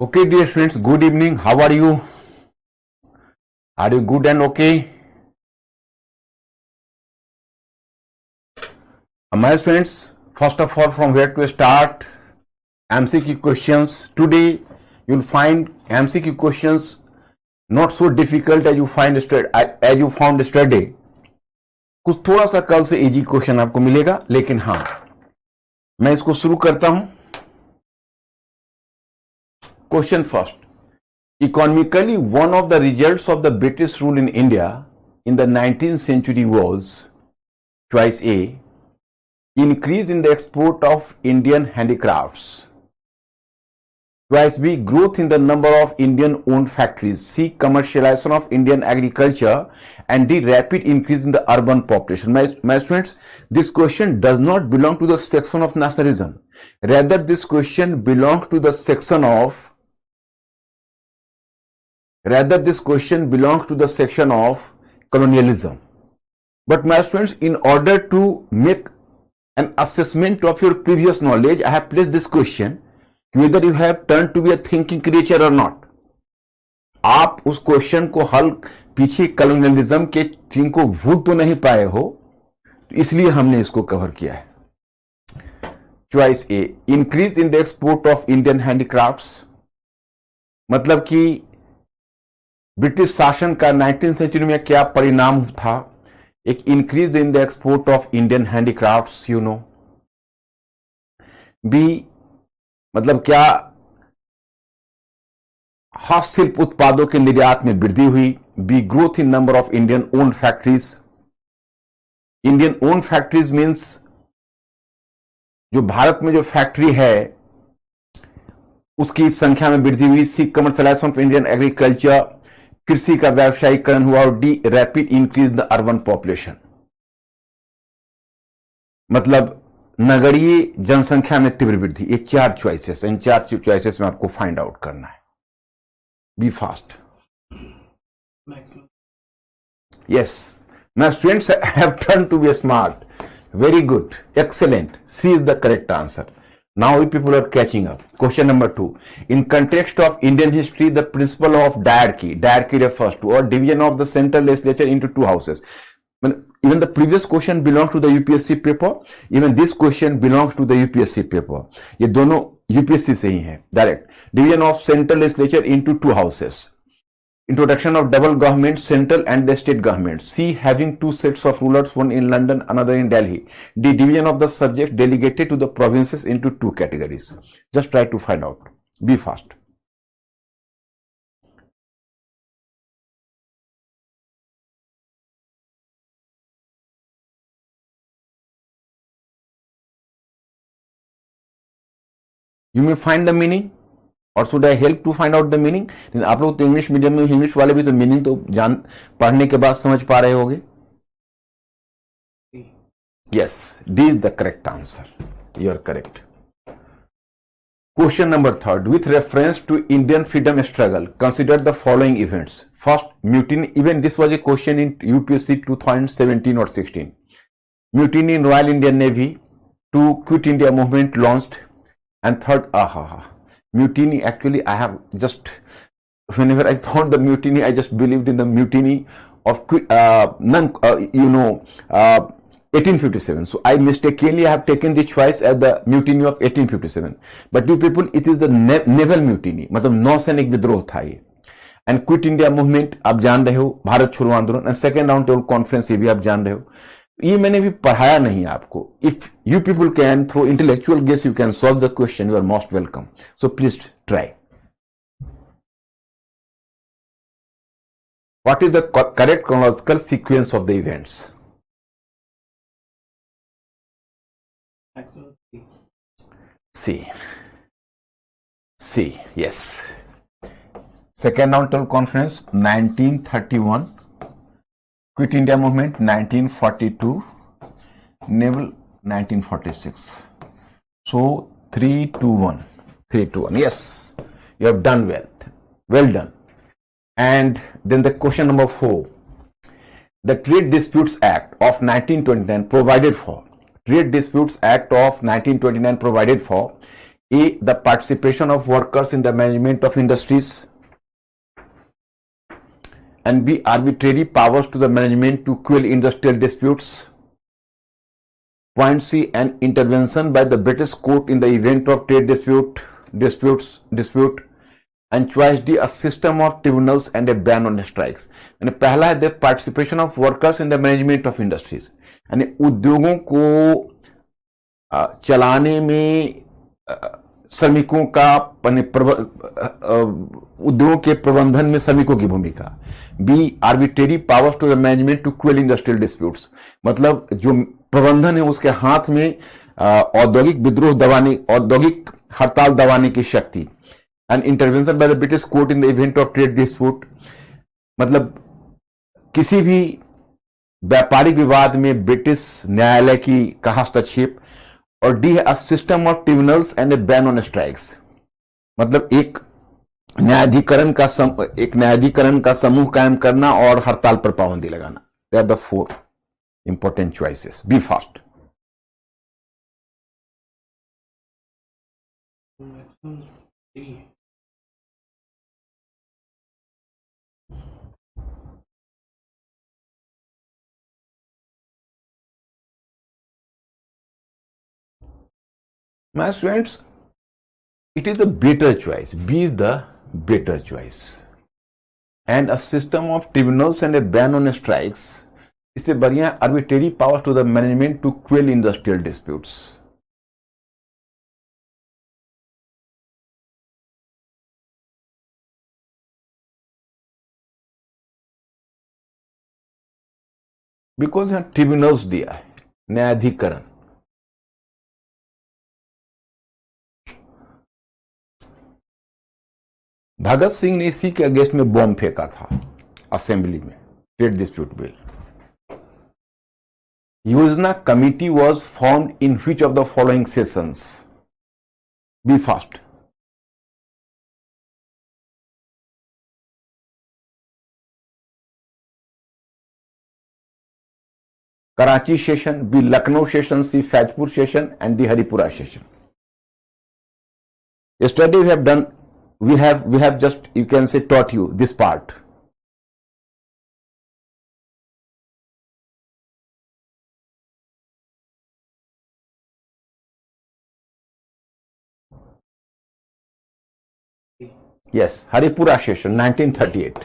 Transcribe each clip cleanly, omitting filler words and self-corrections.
Okay, dear friends, good evening. How are you? Are you good and okay? My friends, first of all, from where to start? MCQ questions. Today, you'll find MCQ questions not so difficult as you found yesterday. कुछ थोड़ा सा कल से easy question आपको मिलेगा, लेकिन हाँ, मैं इसको शुरू करता हूं. Question first. Economically, one of the results of the British rule in India in the 19th century was, choice A, increase in the export of Indian handicrafts. Choice B, growth in the number of Indian-owned factories. C, commercialization of Indian agriculture. And D, rapid increase in the urban population. My friends, this question does not belong to the section of nationalism. Rather, this question belongs to the section of colonialism. But my friends, in order to make an assessment of your previous knowledge, I have placed this question, whether you have turned to be a thinking creature or not. आप उस question को हल पीछे colonialism के thing को भूल तो नहीं पाए हो, तो इसलिए हमने इसको कवर किया है. Choice A, increase in the export of Indian handicrafts. मतलब कि ब्रिटिश शासन का 19th सेंचुरी में क्या परिणाम था? एक increase in the export of Indian handicrafts, you know. B, मतलब क्या हस्तशिल्प उत्पादों के निर्यात में वृद्धि हुई. B, growth in number of Indian owned factories. Indian owned factories means जो भारत में जो फैक्ट्री है उसकी संख्या में वृद्धि हुई. सी, कमर्शियलाइजेशन ऑफ इंडियन एग्रीकल्चर, कृषि का व्यावसायीकरण हुआ. और D, rapid increase the urban population, मतलब नगरीय जनसंख्या में तीव्र वृद्धि. ये चार चॉइसेस, इन चार चॉइसेस में आपको फाइंड आउट करना है. Be fast. Yes, my students have turn to be smart. Very good, excellent. C is the correct answer. Now we people are catching up. Question number 2. In context of Indian history, the principle of diarchy refers to a division of the central legislature into two houses. Even the previous question belongs to the UPSC paper. Even this question belongs to the UPSC paper. ये दोनों UPSC से ही हैं. Direct. Division of central legislature into two houses. Introduction of double government, central and the state government. C, having two sets of rulers, one in London, another in Delhi. D, division of the subject delegated to the provinces into two categories. Just try to find out. Be fast. You may find the meaning. और should I help to find out the meaning? आप लोग तो English medium में, English वाले भी तो meaning तो पढ़ने के बाद समझ पा रहे होंगे. Yes, D is the correct answer. You are correct. Question number 3. With reference to Indian freedom struggle consider the following events. First, mutiny. Even this was a question in UPSC 2017 और 16. Mutiny in Royal Indian Navy. 2, Quit India movement launched. And third, mutiny. Actually, I have just, whenever I found the mutiny, I just believed in the mutiny of 1857. So I mistakenly have taken the choice as the mutiny of 1857. But you people, it is the naval mutiny, मतलब नौसैनिक विद्रोह था ये. And quit India movement आप जान रहे हो, भारत छोड़ो आंदोलन. And second round table conference, ये भी आप जान रहे हो. ये मैंने भी पढ़ाया नहीं आपको. If you people can throw intellectual guess, you can solve the question, you are most welcome. So please try. What is the correct chronological sequence of the events? C, yes. Second round table conference 1931. Quit India movement 1942, naval 1946. So 3-2-1. Yes, you have done well. Well done. And then the question number 4. The Trade Disputes Act of 1929 provided for. Trade Disputes Act of 1929 provided for A, the participation of workers in the management of industries, and B, arbitrary powers to the management to quell industrial disputes. Point C, an intervention by the British court in the event of trade dispute. And choice D, a system of tribunals and a ban on strikes. यानी पहला है the participation of workers in the management of industries, यानी उद्योगों को चलाने में श्रमिकों का उद्योगों के प्रबंधन में श्रमिकों की भूमिका. B, arbitrary powers to the management to quell industrial disputes, मतलब जो प्रबंधन है उसके हाथ में औद्योगिक विद्रोह दबाने, औद्योगिक हड़ताल दबाने की शक्ति. And intervention by the British court in the event of trade dispute, मतलब किसी भी व्यापारिक विवाद में ब्रिटिश न्यायालय का हस्तक्षेप. और डी है a system of tribunals and A ban on strikes, मतलब एक न्यायाधिकरण का समूह कायम करना और हड़ताल पर पाबंदी लगाना. They are the 4 important choices. Be fast. My students, it is the better choice. B is the better choice. And a system of tribunals and a ban on strikes, इससे बढ़िया arbitrary power to the management to quell industrial disputes. Because यहाँ tribunals दिया है, न्यायाधिकरण. भगत सिंह ने इसी के against में बॉम्ब फेंका था असेंबली में, trade dispute bill. Yojana committee was formed in which of the following sessions? Be fast. Karachi session, B Lucknow session, C Faizpur session, and D Haripura session. Yesterday we have done, we have just, you can say, taught you this part. Yes, Haripura session, 1938.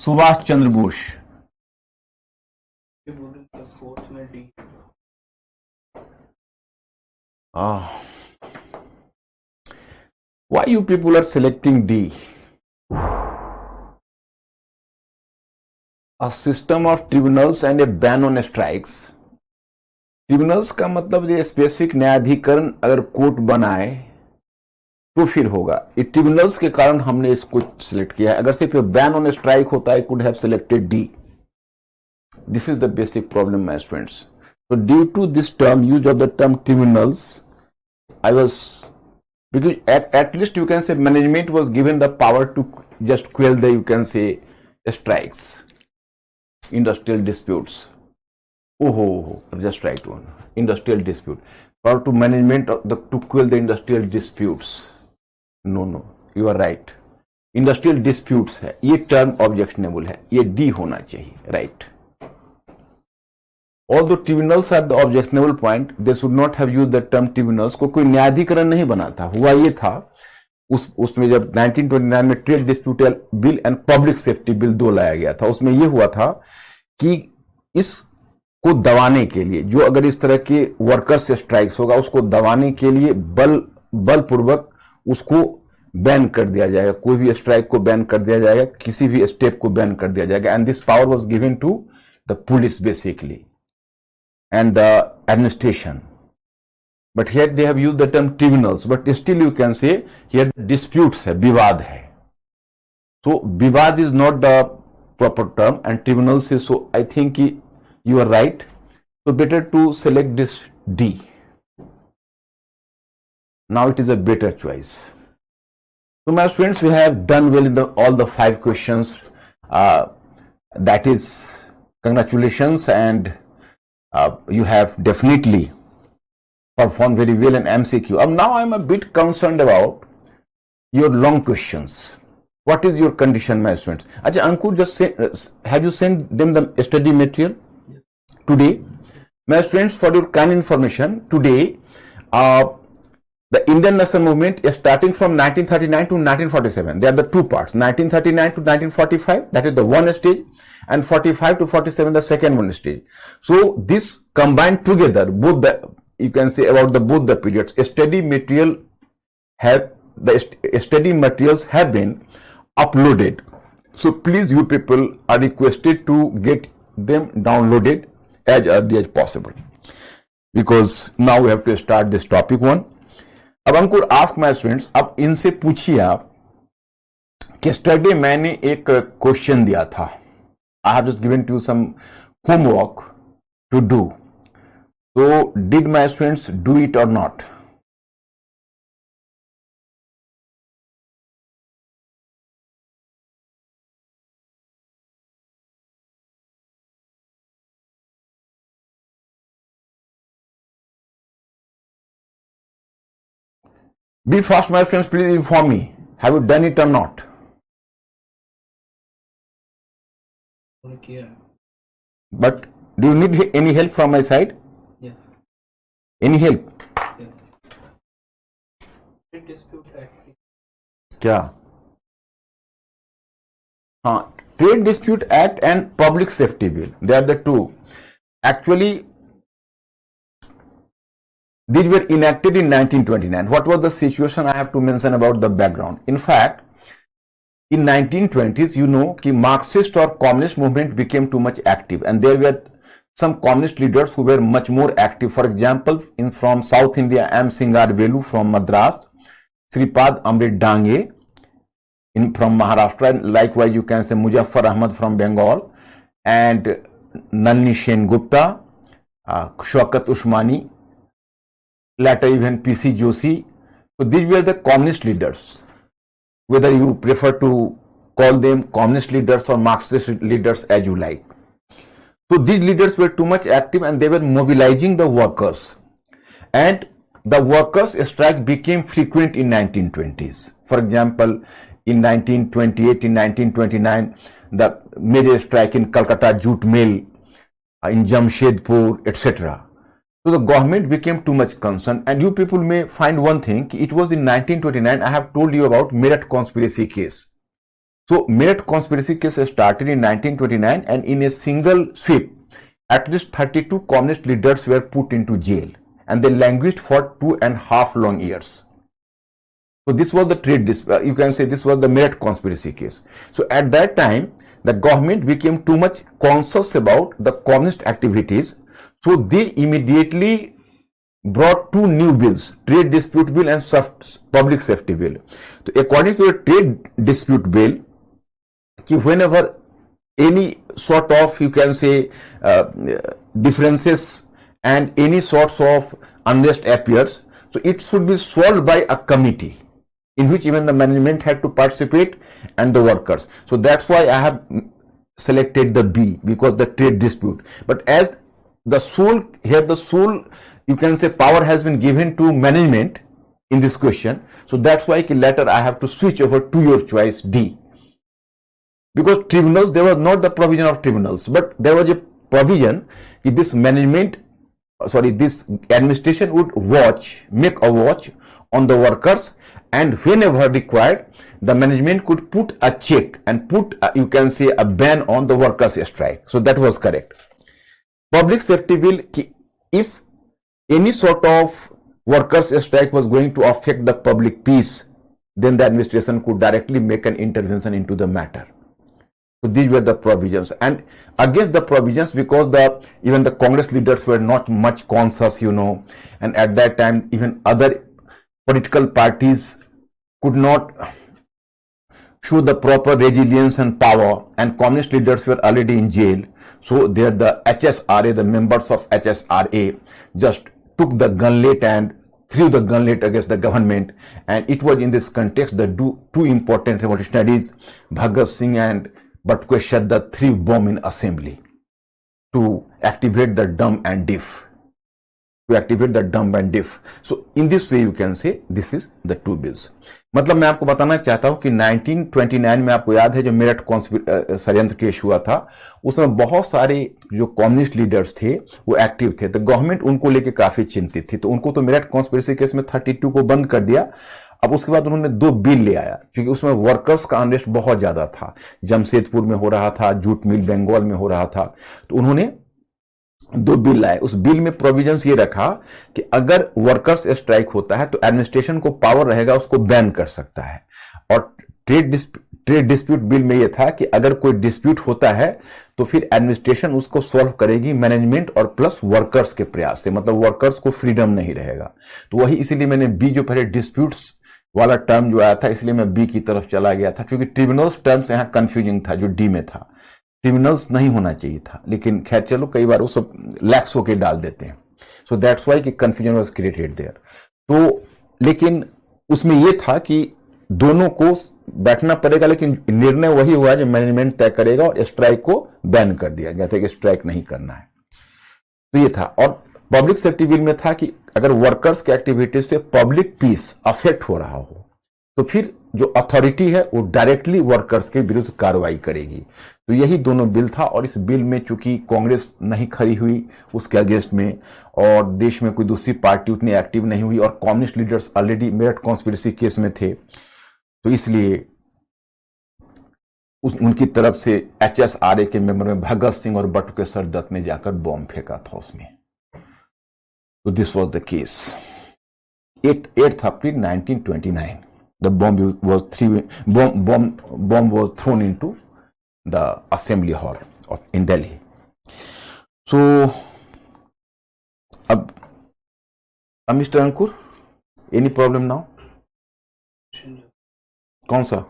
Subhash Chandra Bose. Why you people are selecting D? A system of tribunals and a ban on strikes. Tribunals का मतलब ये specific न्यायाधिकरण अगर court बनाए तो फिर होगा. ये ट्रिब्यूनल्स के कारण हमने इसको सिलेक्ट किया है. अगर सिर्फ बैन ऑन स्ट्राइक होता है, could have selected D. This is the basic problem my students. So due to this term, use of the term tribunals, I was, because at least you can say management was given the power to just quell the, you can say, strikes, industrial disputes. Just right one, industrial dispute. Power to management of to quell the industrial disputes. No, you are right. Industrial disputes है, ये term objectionable है, ये D होना चाहिए, right? Although tribunals are the objectionable point, they should not have used the term tribunals. को कोई न्यायाधिकरण नहीं बना था. हुआ ये था उसमें जब 1929 में trade dispute bill and public safety bill 2 लाया गया था, उसमें ये हुआ था कि इसको दबाने के लिए, जो अगर इस तरह के वर्कर्स से स्ट्राइक्स होगा उसको दबाने के लिए बलपूर्वक उसको बैन कर दिया जाएगा. कोई भी स्ट्राइक को बैन कर दिया जाएगा, किसी भी स्टेप को बैन कर दिया जाएगा. And this power was given to the police basically and the administration. But here they have used the term tribunals, but still you can say here disputes hai, vivad hai. So vivad is not the proper term and tribunals is, so I think you are right. So better to select this D. Now it is a better choice. So my students, we have done well in all the 5 questions. That is, congratulations, and you have definitely perform very well in MCQ. Now I'm a bit concerned about your long questions. What is your condition, my students? Acha, Ankur, just have you sent them the study material today? My students, for your kind information, today, the Indian National Movement is starting from 1939 to 1947. There are the two parts, 1939 to 1945, that is the one stage, and 45 to 47, the second one stage. So this combined together, both the, you can say about the both the periods, study materials have been uploaded. So please, you people are requested to get them downloaded as early as possible, because now we have to start this topic one. अब अंकुर ask my students, अब इनसे पूछिए आप कि study मैंने एक question दिया था, I have just given to some homework to do, तो did my students do it और not? Be fast, my friends, please inform me. Have you done it or not? Okay. But do you need any help from my side? Yes. Any help? Yes. Dispute Act. क्या? हाँ, Trade Dispute Act and Public Safety Bill. They are the two. Actually, these were enacted in 1929. What was the situation? I have to mention about the background. In fact, in 1920s, you know, कि Marxist or communist movement became too much active, and there were some communist leaders who were much more active. For example, from South India, M. Singar Velu from Madras, Sripad Amrit Dange from Maharashtra, and likewise you can say Muzaffar Ahmad from Bengal, and Nalini Sen Gupta, Shaukat Usmani, later even P.C. Joshi. So these were the communist leaders, whether you prefer to call them communist leaders or Marxist leaders, as you like. So these leaders were too much active, and they were mobilizing the workers, and the workers' strike became frequent in 1920s. For example, in 1928, in 1929, the major strike in Calcutta Jute Mill, in Jamshedpur, etc. So the government became too much concerned, and you people may find one thing, it was in 1929, I have told you about Meerut conspiracy case. So Meerut conspiracy case started in 1929, and in a single sweep, at least 32 communist leaders were put into jail, and they languished for 2.5 long years. So this was the trade, you can say this was the Meerut conspiracy case. So at that time, the government became too much conscious about the communist activities. So they immediately brought two new bills, Trade Dispute Bill and Public Safety Bill. So according to the Trade Dispute Bill, whenever any sort of, you can say, differences and any sorts of unrest appears, so it should be solved by a committee in which even the management had to participate and the workers. So that's why I have selected the B, because the trade dispute. But as the sole, you can say, power has been given to management in this question. So that's why later I have to switch over to your choice D. Because tribunals, there was not the provision of tribunals, but there was a provision that this this administration would make a watch on the workers, and whenever required, the management could put a check and put, you can say, a ban on the workers' strike. So that was correct. Public safety bill, if any sort of workers' strike was going to affect the public peace, then the administration could directly make an intervention into the matter. So these were the provisions, and against the provisions, because even the Congress leaders were not much conscious, you know, and at that time even other political parties could not show the proper resilience and power, and communist leaders were already in jail. So there the HSRA, the members of HSRA, just took the gunlet and threw the gunlet against the government, and it was in this context that two important revolutionaries, Bhagat Singh and Batke Shaddat, threw bomb in assembly to activate the dumb and deaf. to activate the dumb and deaf. So in this way you can say this is the two bills. मतलब मैं आपको बताना चाहता हूं कि 1929 में आपको याद है जो मेरठ षड्यंत्र केस हुआ था, उसमें बहुत सारे जो कम्युनिस्ट लीडर्स थे वो एक्टिव थे, तो गवर्नमेंट उनको लेके काफी चिंतित थी, तो उनको तो मेरठ कॉन्स्पिरेसी केस में 32 को बंद कर दिया। अब उसके बाद उन्होंने 2 बिल ले आया, क्योंकि उसमें वर्कर्स का अनरेस्ट बहुत ज्यादा था, जमशेदपुर में हो रहा था, जूट मिल बंगाल में हो रहा था, तो उन्होंने 2 बिल लाए। उस बिल में प्रोविजंस ये रखा कि अगर वर्कर्स स्ट्राइक होता है तो एडमिनिस्ट्रेशन को पावर रहेगा उसको बैन कर सकता है। और ट्रेड डिस्प्यूट बिल में यह था कि अगर कोई डिस्प्यूट होता है तो फिर एडमिनिस्ट्रेशन उसको सॉल्व करेगी मैनेजमेंट और प्लस वर्कर्स के प्रयास से, मतलब वर्कर्स को फ्रीडम नहीं रहेगा। तो वही इसीलिए मैंने बी जो पहले डिस्प्यूट्स वाला टर्म जो आया था, इसलिए मैं बी की तरफ चला गया था, क्योंकि ट्रिब्यूनल्स टर्म्स यहां कंफ्यूजिंग था जो डी में था, ट्रिब्यूनल्स नहीं होना चाहिए था, लेकिन खैर चलो कई बार वो सब लैक्स होके डाल देते हैं, सो दैट्स वाई कि कंफ्यूजन वाज क्रिएटेड देयर। तो लेकिन उसमें ये था कि दोनों को बैठना पड़ेगा, लेकिन निर्णय वही हुआ जो मैनेजमेंट तय करेगा, और स्ट्राइक को बैन कर दिया गया था कि स्ट्राइक नहीं करना है। तो ये था। और पब्लिक सेफ्टी बिल में था कि अगर वर्कर्स के एक्टिविटीज से पब्लिक पीस अफेक्ट हो रहा हो तो फिर जो अथॉरिटी है वो डायरेक्टली वर्कर्स के विरुद्ध कार्रवाई करेगी। तो यही दोनों बिल था, और इस बिल में चूंकि कांग्रेस नहीं खड़ी हुई उसके अगेंस्ट में, और देश में कोई दूसरी पार्टी उतनी एक्टिव नहीं हुई, और communist leaders already Meerut conspiracy case में थे, तो इसलिए उनकी तरफ से HSRA के मेंबर में भगत सिंह और बटुकेश्वर दत्त ने जाकर बॉम्ब फेंका था उसमें। तो this was the case. 8th April 1929 the bomb was thrown into the assembly hall in Delhi. So अब Mr. Ankur, any problem now? कौन सा,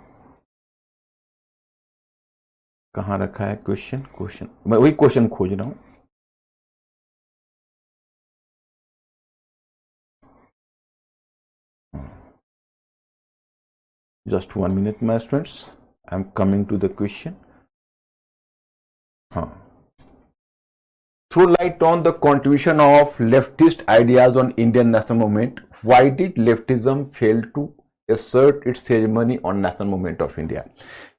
कहां रखा है क्वेश्चन? मैं वही क्वेश्चन खोज रहा हूं। Just 1 minute, my students. I'm coming to the question. Throw light on the contribution of leftist ideas on Indian national movement. Why did leftism fail to assert its ceremony on national movement of India?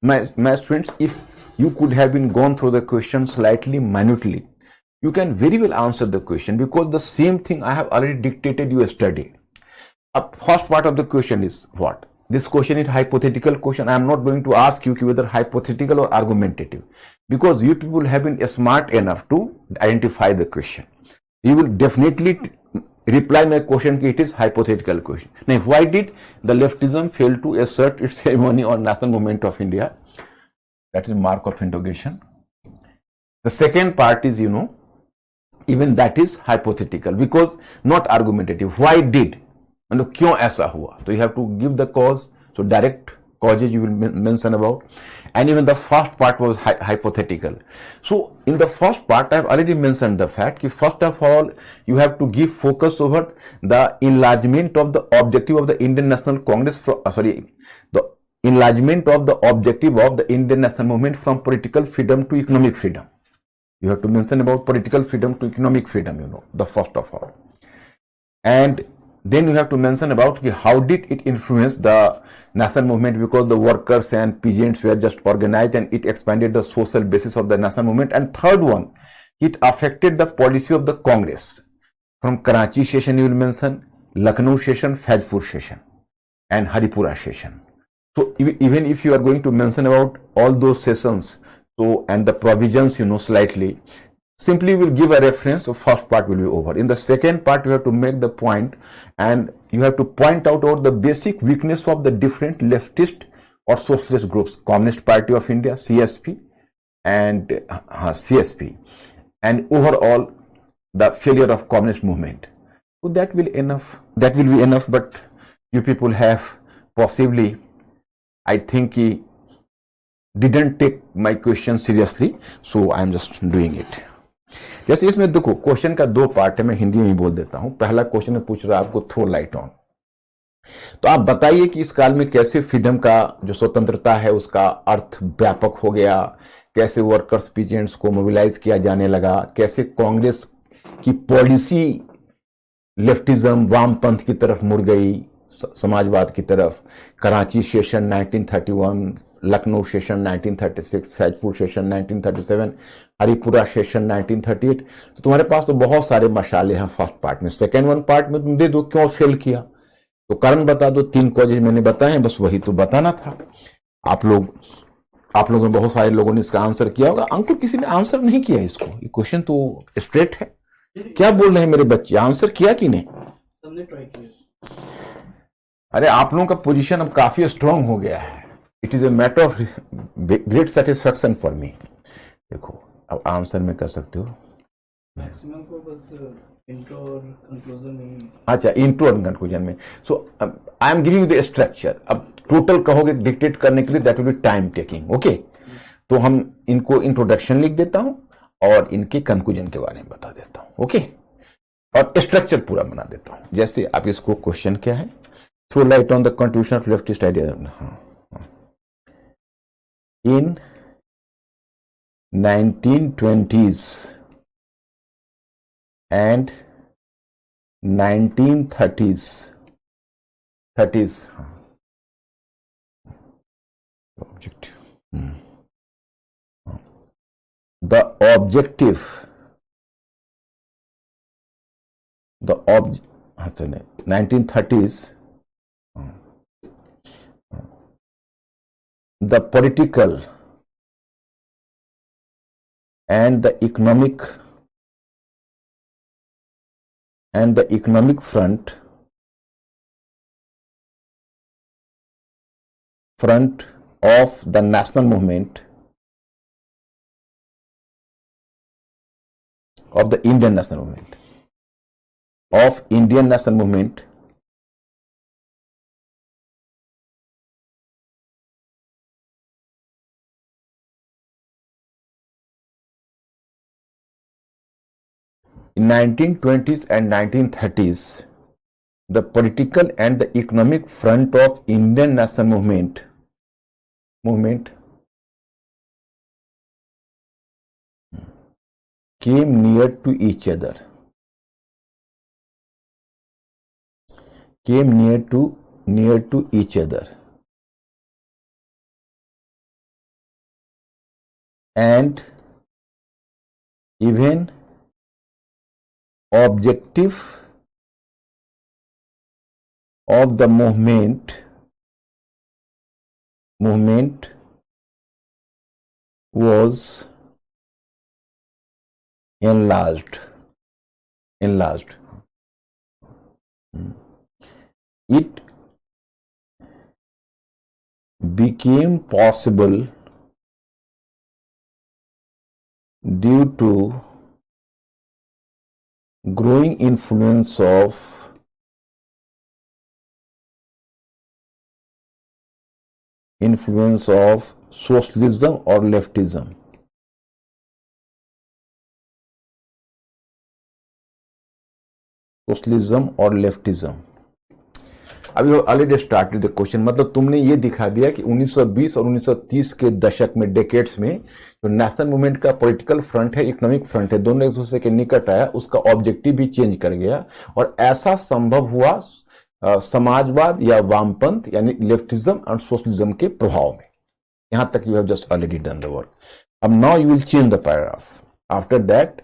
My students, if you could have been gone through the question slightly minutely, you can very well answer the question, because the same thing I have already dictated you yesterday. First part of the question is what? This question is hypothetical question. I am not going to ask you whether hypothetical or argumentative, because you people have been smart enough to identify the question. You will definitely reply my question कि it is hypothetical question. Now, why did the leftism fail to assert its ceremony on national movement of India? That is mark of interrogation. The second part is, even that is hypothetical, because not argumentative. Why did? मतलब क्यों ऐसा हुआ? तो you have to give the cause. So direct causes you will mention about. And even the first part was hypothetical. So in the first part, I have already mentioned the fact that first of all, you have to give focus over the enlargement of the objective of the Indian National Congress. The enlargement of the objective of the Indian National Movement from political freedom to economic freedom. You have to mention about political freedom to economic freedom, the first of all. And then you have to mention about how did it influence the national movement, because the workers and peasants were just organized and it expanded the social basis of the national movement. And third one, it affected the policy of the Congress. From Karachi session you will mention, Lucknow session, Faizpur session and Haripura session. So even if you are going to mention about all those sessions, so and the provisions, slightly, simply will give a reference, so first part will be over. In the second part, you have to make the point and you have to point out all the basic weakness of the different leftist or socialist groups, Communist Party of India, CSP, and CSP, and overall the failure of communist movement. So that will be enough, but you people have possibly, I think, didn't take my question seriously, so I am just doing it. जैसे इसमें देखो, question का 2 part है, मैं हिंदी में ही बोल देता हूं। पहला क्वेश्चन में पूछ रहा है आपको थ्रो लाइट ऑन, तो आप बताइए कि इस काल में कैसे फ्रीडम का जो स्वतंत्रता है उसका अर्थ व्यापक हो गया, कैसे वर्कर्स पीजेंट्स को मोबिलाइज किया जाने लगा, कैसे कांग्रेस की पॉलिसी लेफ्टिज्म वामपंथ की तरफ मुड़ गई, समाजवाद की तरफ। Karachi session 1931, Lucknow session 1936, Faizpur session 1937, Haripura session 1938। तो तुम्हारे पास तो बहुत सारे मशाले हैं फर्स्ट पार्ट में। सेकेंड वन पार्ट में तुम दे दो क्यों फेल किया, तो कारण बता दो। 3 कॉजेज मैंने बताए हैं, बस वही तो बताना था। आप लोगों में बहुत सारे लोगों ने इसका आंसर किया होगा। अंकुर किसी ने आंसर नहीं किया इसको, ये क्वेश्चन तो स्ट्रेट है। क्या बोल रहे हैं मेरे बच्चे, आंसर किया कि नहीं? सबने ट्राई किया। अरे आप लोगों का पोजीशन अब काफी स्ट्रांग हो गया है। It is a matter of great satisfaction for me. देखो अब आंसर में कर सकते हो। मैक्सिमम को बस इंट्रो और कंक्लूजन में। अच्छा, इंट्रो और कंक्लूजन में। So I am giving the structure. अब टोटल कहोगे डिक्टेट करने के लिए, that will be time taking. Okay, तो हम इनको इंट्रोडक्शन लिख देता हूं और इनके कंक्लूजन के बारे में बता देता हूं। ओके, और स्ट्रक्चर पूरा बना देता हूं। जैसे आप इसको क्वेश्चन क्या है, throw light on the contribution of leftist idea in 1920s and 1930s. Objective. The objective. The 1930s. The political and the economic front of the national movement of the Indian national movement in 1920s and 1930s. The political and the economic front of Indian national movement came near to each other. And even objective of the movement was enlarged. It became possible due to growing influence of socialism or leftism. अभी already started the question, मतलब तुमने ये दिखा दिया कि 1920 और 1930 के दशक में, डेकेड्स में, जो नेशनल मूवमेंट का पॉलिटिकल फ्रंट है, इकोनॉमिक फ्रंट है, दोनों एक दूसरे के निकट आया, उसका ऑब्जेक्टिव भी चेंज कर गया। और ऐसा संभव हुआ समाजवाद या वामपंथ यानी लेफ्टिज्म और सोशलिज्म के प्रभाव में। यहां तक you have just already done the work. अब now you will change the paragraph. After that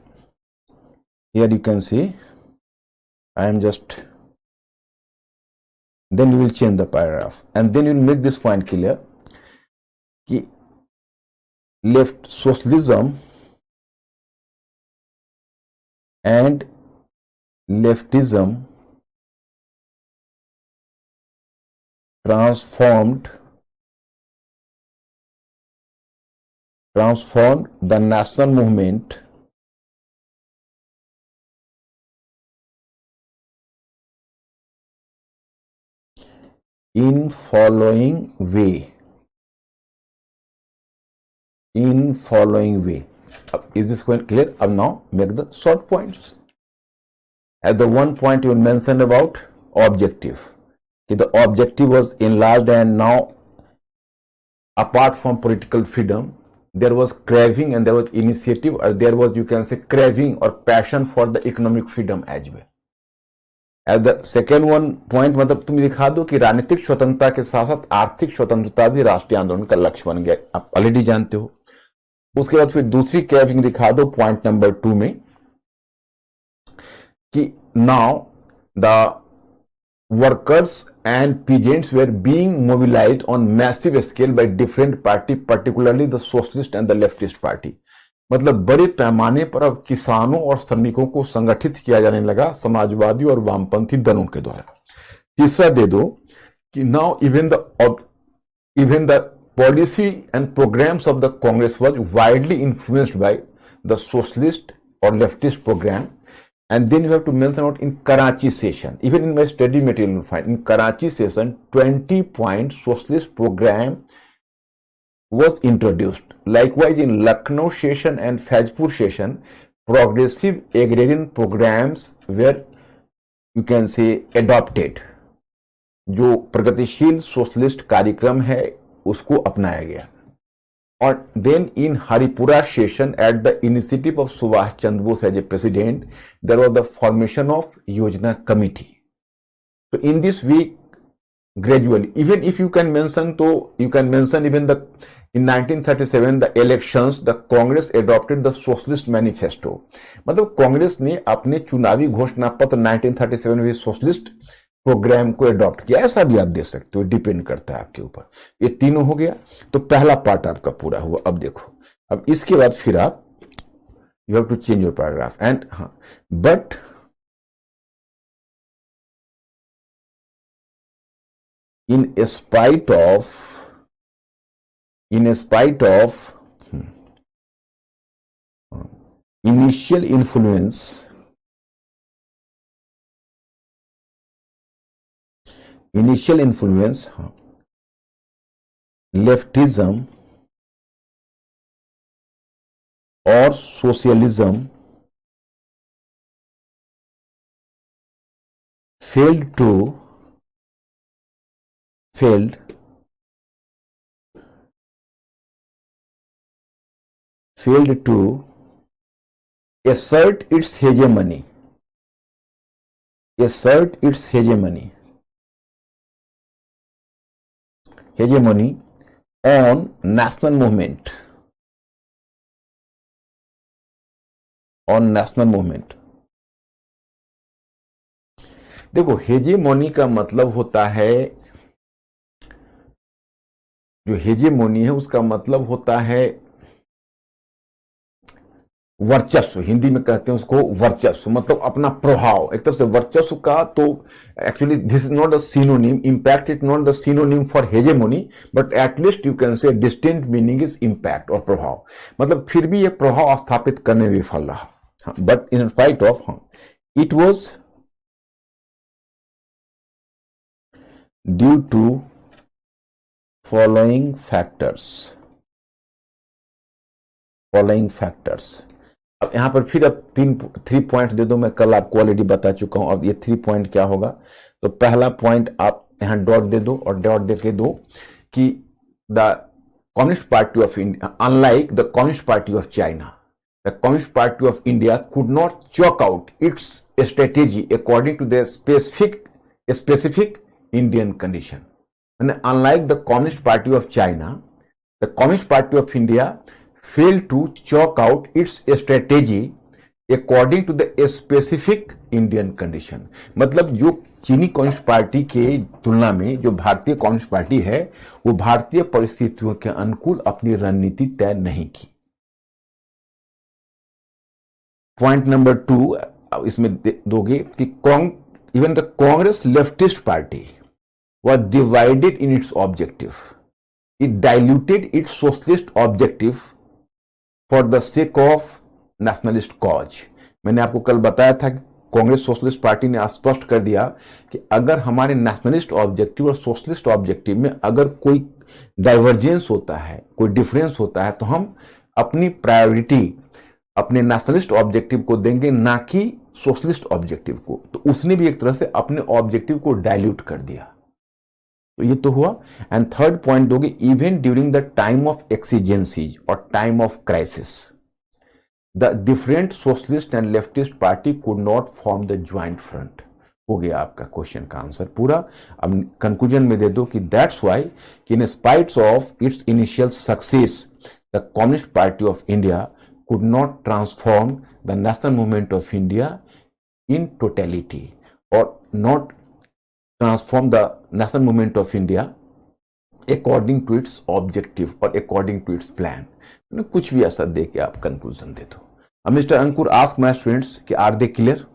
here you can see I am just, then you will change the paragraph and then you will make this point clear कि left socialism and leftism transformed the national movement in following way. Is this point clear? अब now make the short points. As the one point you mentioned about objective, the objective was enlarged, and now apart from political freedom, there was craving and there was initiative, or there was, you can say, craving or passion for the economic freedom as well. As the second one point, मतलब तुम दिखा दो कि राजनीतिक स्वतंत्रता के साथ साथ आर्थिक स्वतंत्रता भी राष्ट्रीय आंदोलन का लक्ष्य बन गया, आप ऑलरेडी जानते हो। उसके बाद फिर दूसरी कैविंग दिखा दो पॉइंट नंबर 2 में कि now the workers and peasants were being mobilized on massive scale by different party, particularly the socialist and the leftist party। मतलब बड़े पैमाने पर अब किसानों और श्रमिकों को संगठित किया जाने लगा समाजवादी और वामपंथी दलों के द्वारा। तीसरा दे दो कि now even the policy and programmes of the Congress was widely influenced by the socialist और leftist programme. And then you have to mention out in Karachi session, even in my study material you will find in Karachi session 20-point socialist program was introduced. Likewise in Lucknow session and Fazpur session, progressive agrarian programs were, you can say, adopted। जो प्रगतिशील socialist कार्यक्रम है उसको अपनाया गया। और then in Haripura session at the initiative of Subhash Chandra Bose as a president there was the formation of Yojana committee. तो in this week gradually, even if you can mention, तो you can mention even the in 1937 the elections, the Congress adopted the Socialist Manifesto। मतलब कांग्रेस ने अपने चुनावी घोषणा पत्र 1937 में socialist programme को अडॉप्ट किया। ऐसा भी आप दे सकते हो, डिपेंड करता है आपके ऊपर। ये तीनों हो गया, तो पहला पार्ट आपका पूरा हुआ। अब देखो, अब इसके बाद फिर आप you have to change your paragraph and हाँ but in spite of initial influence leftism or socialism failed to assert its hegemony on national movement देखो, हेजेमोनी का मतलब होता है, जो हेजेमोनी है उसका मतलब होता है वर्चस्व। हिंदी में कहते हैं उसको वर्चस्व, मतलब अपना प्रभाव, एक तरह से वर्चस्व का। तो actually this is not a synonym, impact is not the synonym for hegemony, but at least you can say distinct meaning is impact और प्रभाव। मतलब फिर भी ये प्रभाव स्थापित करने में विफल रहा। But in spite of it was due to following factors। अब यहां पर फिर अब 3 पॉइंट दे दो। मैं कल आपको ऑलरेडी बता चुका हूं। अब ये 3 पॉइंट क्या होगा, तो पहला पॉइंट आप यहां डॉट दे दो और डॉट दे के दो कि the communist party of India, unlike the communist party of China, the communist party of India could not chalk out its strategy according to the specific Indian condition. And unlike the Communist Party of China, the Communist Party of India failed to chalk out its strategy according to the specific Indian condition। मतलब जो चीनी communist party के तुलना में जो भारतीय communist party है वो भारतीय परिस्थितियों के अनुकूल अपनी रणनीति तय नहीं की। पॉइंट नंबर 2 इसमें दोगे कि even the Congress leftist party was divided in its objective। It diluted its socialist objective for the sake of nationalist cause। मैंने आपको कल बताया था कि कांग्रेस सोशलिस्ट पार्टी ने स्पष्ट कर दिया कि अगर हमारे नेशनलिस्ट ऑब्जेक्टिव और सोशलिस्ट ऑब्जेक्टिव में अगर कोई डाइवर्जेंस होता है, कोई डिफरेंस होता है, तो हम अपनी प्रायोरिटी अपने नेशनलिस्ट ऑब्जेक्टिव को देंगे, ना कि सोशलिस्ट ऑब्जेक्टिव को। तो उसने भी एक तरह से अपने ऑब्जेक्टिव को डाइल्यूट कर दिया। तो ये तो हुआ। एंड थर्ड पॉइंट दोगे, even during the time of exigencies और time of crisis the different socialist and leftist party could not form the joint front. हो गया आपका क्वेश्चन का आंसर पूरा। अब कंक्लूजन में दे दो कि दैट्स व्हाई कि in spite of its initial success the communist party of India could not transform the national movement of India in totality और not transform the national movement of India according to its objective और according to its plan. कुछ भी ऐसा दे के आप conclusion दे दो। अब mister Ankur ask my students कि are they clear?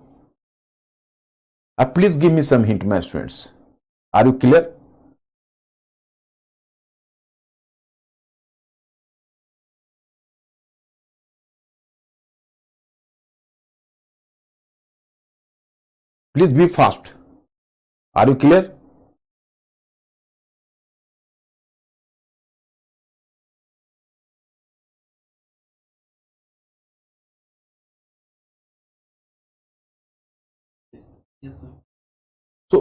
Please give me some hint, my students. Are you clear? Please be fast. Are you clear? Yes, sir. So,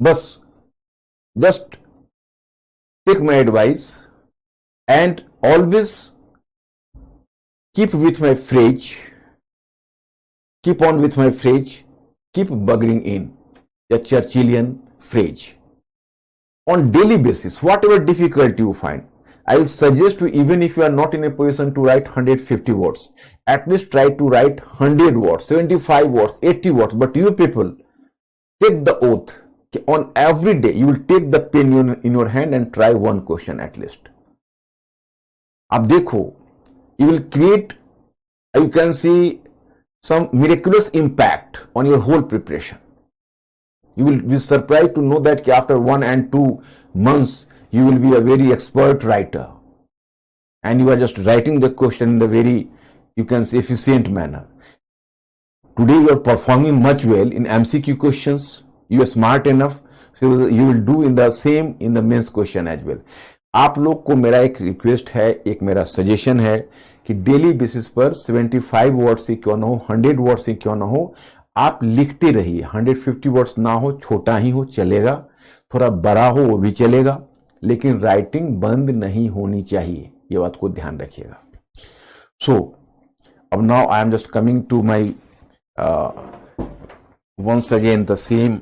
bus, just take my advice and always keep with my phrase, keep on with my phrase, keep bugging in the Churchillian phrase. On daily basis, whatever difficulty you find, I will suggest you, even if you are not in a position to write 150 words, at least try to write 100 words, 75 words, 80 words. But you people, take the oath. On every day, you will take the pen in your hand and try one question at least. अब देखो, you will create, you can see some miraculous impact on your whole preparation. You will be surprised to know that after 1 and 2 months, you will be a very expert writer. And you are just writing the question in the very, you can say, efficient manner. Today you are performing much well in MCQ questions. You are smart enough. So you will do in the same in the mains question as well. आप लोग को मेरा एक request है, एक मेरा suggestion है कि डेली बेसिस पर 75 वर्ड से क्यों ना हो, 100 वर्ड से क्यों ना हो, आप लिखते रहिए। 150 वर्ड्स ना हो, छोटा ही हो चलेगा, थोड़ा बड़ा हो वो भी चलेगा, लेकिन राइटिंग बंद नहीं होनी चाहिए, ये बात को ध्यान रखिएगा। सो अब now I am just coming to my once again the same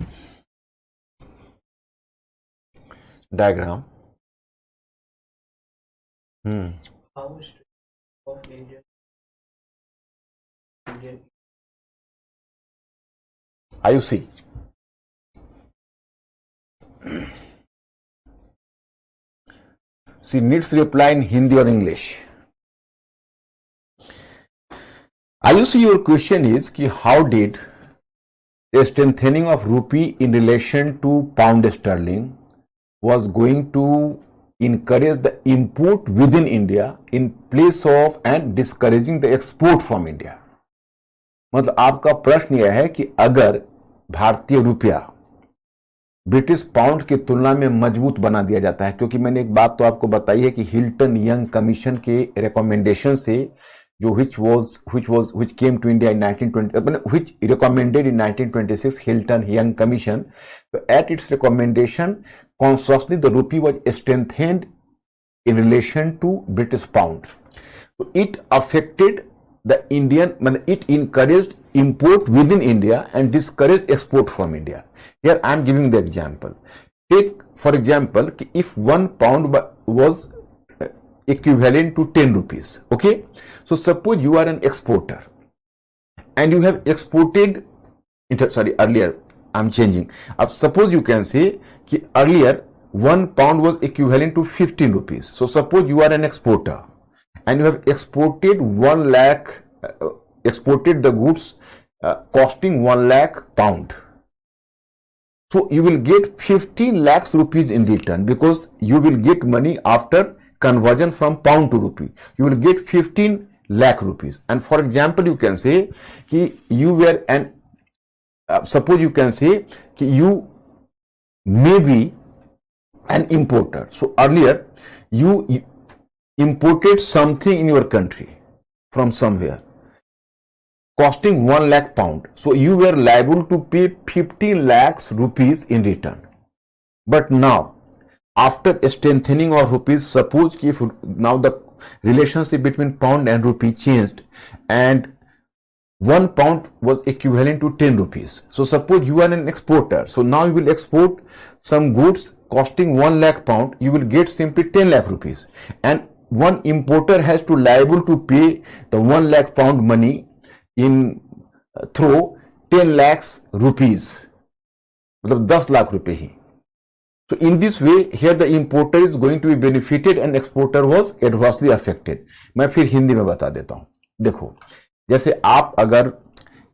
diagram. How is of Indian Are you see? She needs reply in Hindi or English. Are you see, your question is कि how did the strengthening of rupee in relation to pound sterling was going to encourage the import within India in place of and discouraging the export from India. मतलब आपका प्रश्न यह है कि अगर भारतीय रुपया ब्रिटिश पाउंड की तुलना में मजबूत बना दिया जाता है, क्योंकि मैंने एक बात तो आपको बताई है कि हिल्टन यंग कमीशन के रिकमेंडेशन से जो which came to India in 1920, which recommended in 1926 Hilton Young Commission. So at its recommendation, consciously the rupee was strengthened in relation to British pound. So it affected the Indian, it encouraged import within India and discouraged export from India. Here I am giving the example. Take for example, if 1 pound was equivalent to 10 rupees. Okay. So suppose you are an exporter and you have exported, earlier I'm changing. Suppose you can say that earlier 1 pound was equivalent to 15 rupees. So suppose you are an exporter and you have exported 1 lakh, exported the goods costing 1 lakh pound. So you will get 15 lakhs rupees in return, because you will get money after conversion from pound to rupee. You will get 15 lakh rupees. And for example, you can say that you were an, suppose you can say that you may be an importer. So earlier you imported something in your country from somewhere costing 1 lakh pound. So you were liable to pay 15 lakhs rupees in return. But now, after strengthening of rupees, suppose if now the relationship between pound and rupee changed and 1 pound was equivalent to 10 rupees. So suppose you are an exporter. So now you will export some goods costing 1 lakh pound. You will get simply 10 lakh rupees. And one importer has to liable to pay the 1 lakh pound money in through 10 lakhs rupees. मतलब 10 लाख रुपए ही. So in this way, here the importer is going to be benefited and exporter was adversely affected. मैं फिर हिंदी में बता देता हूं. देखो, जैसे आप अगर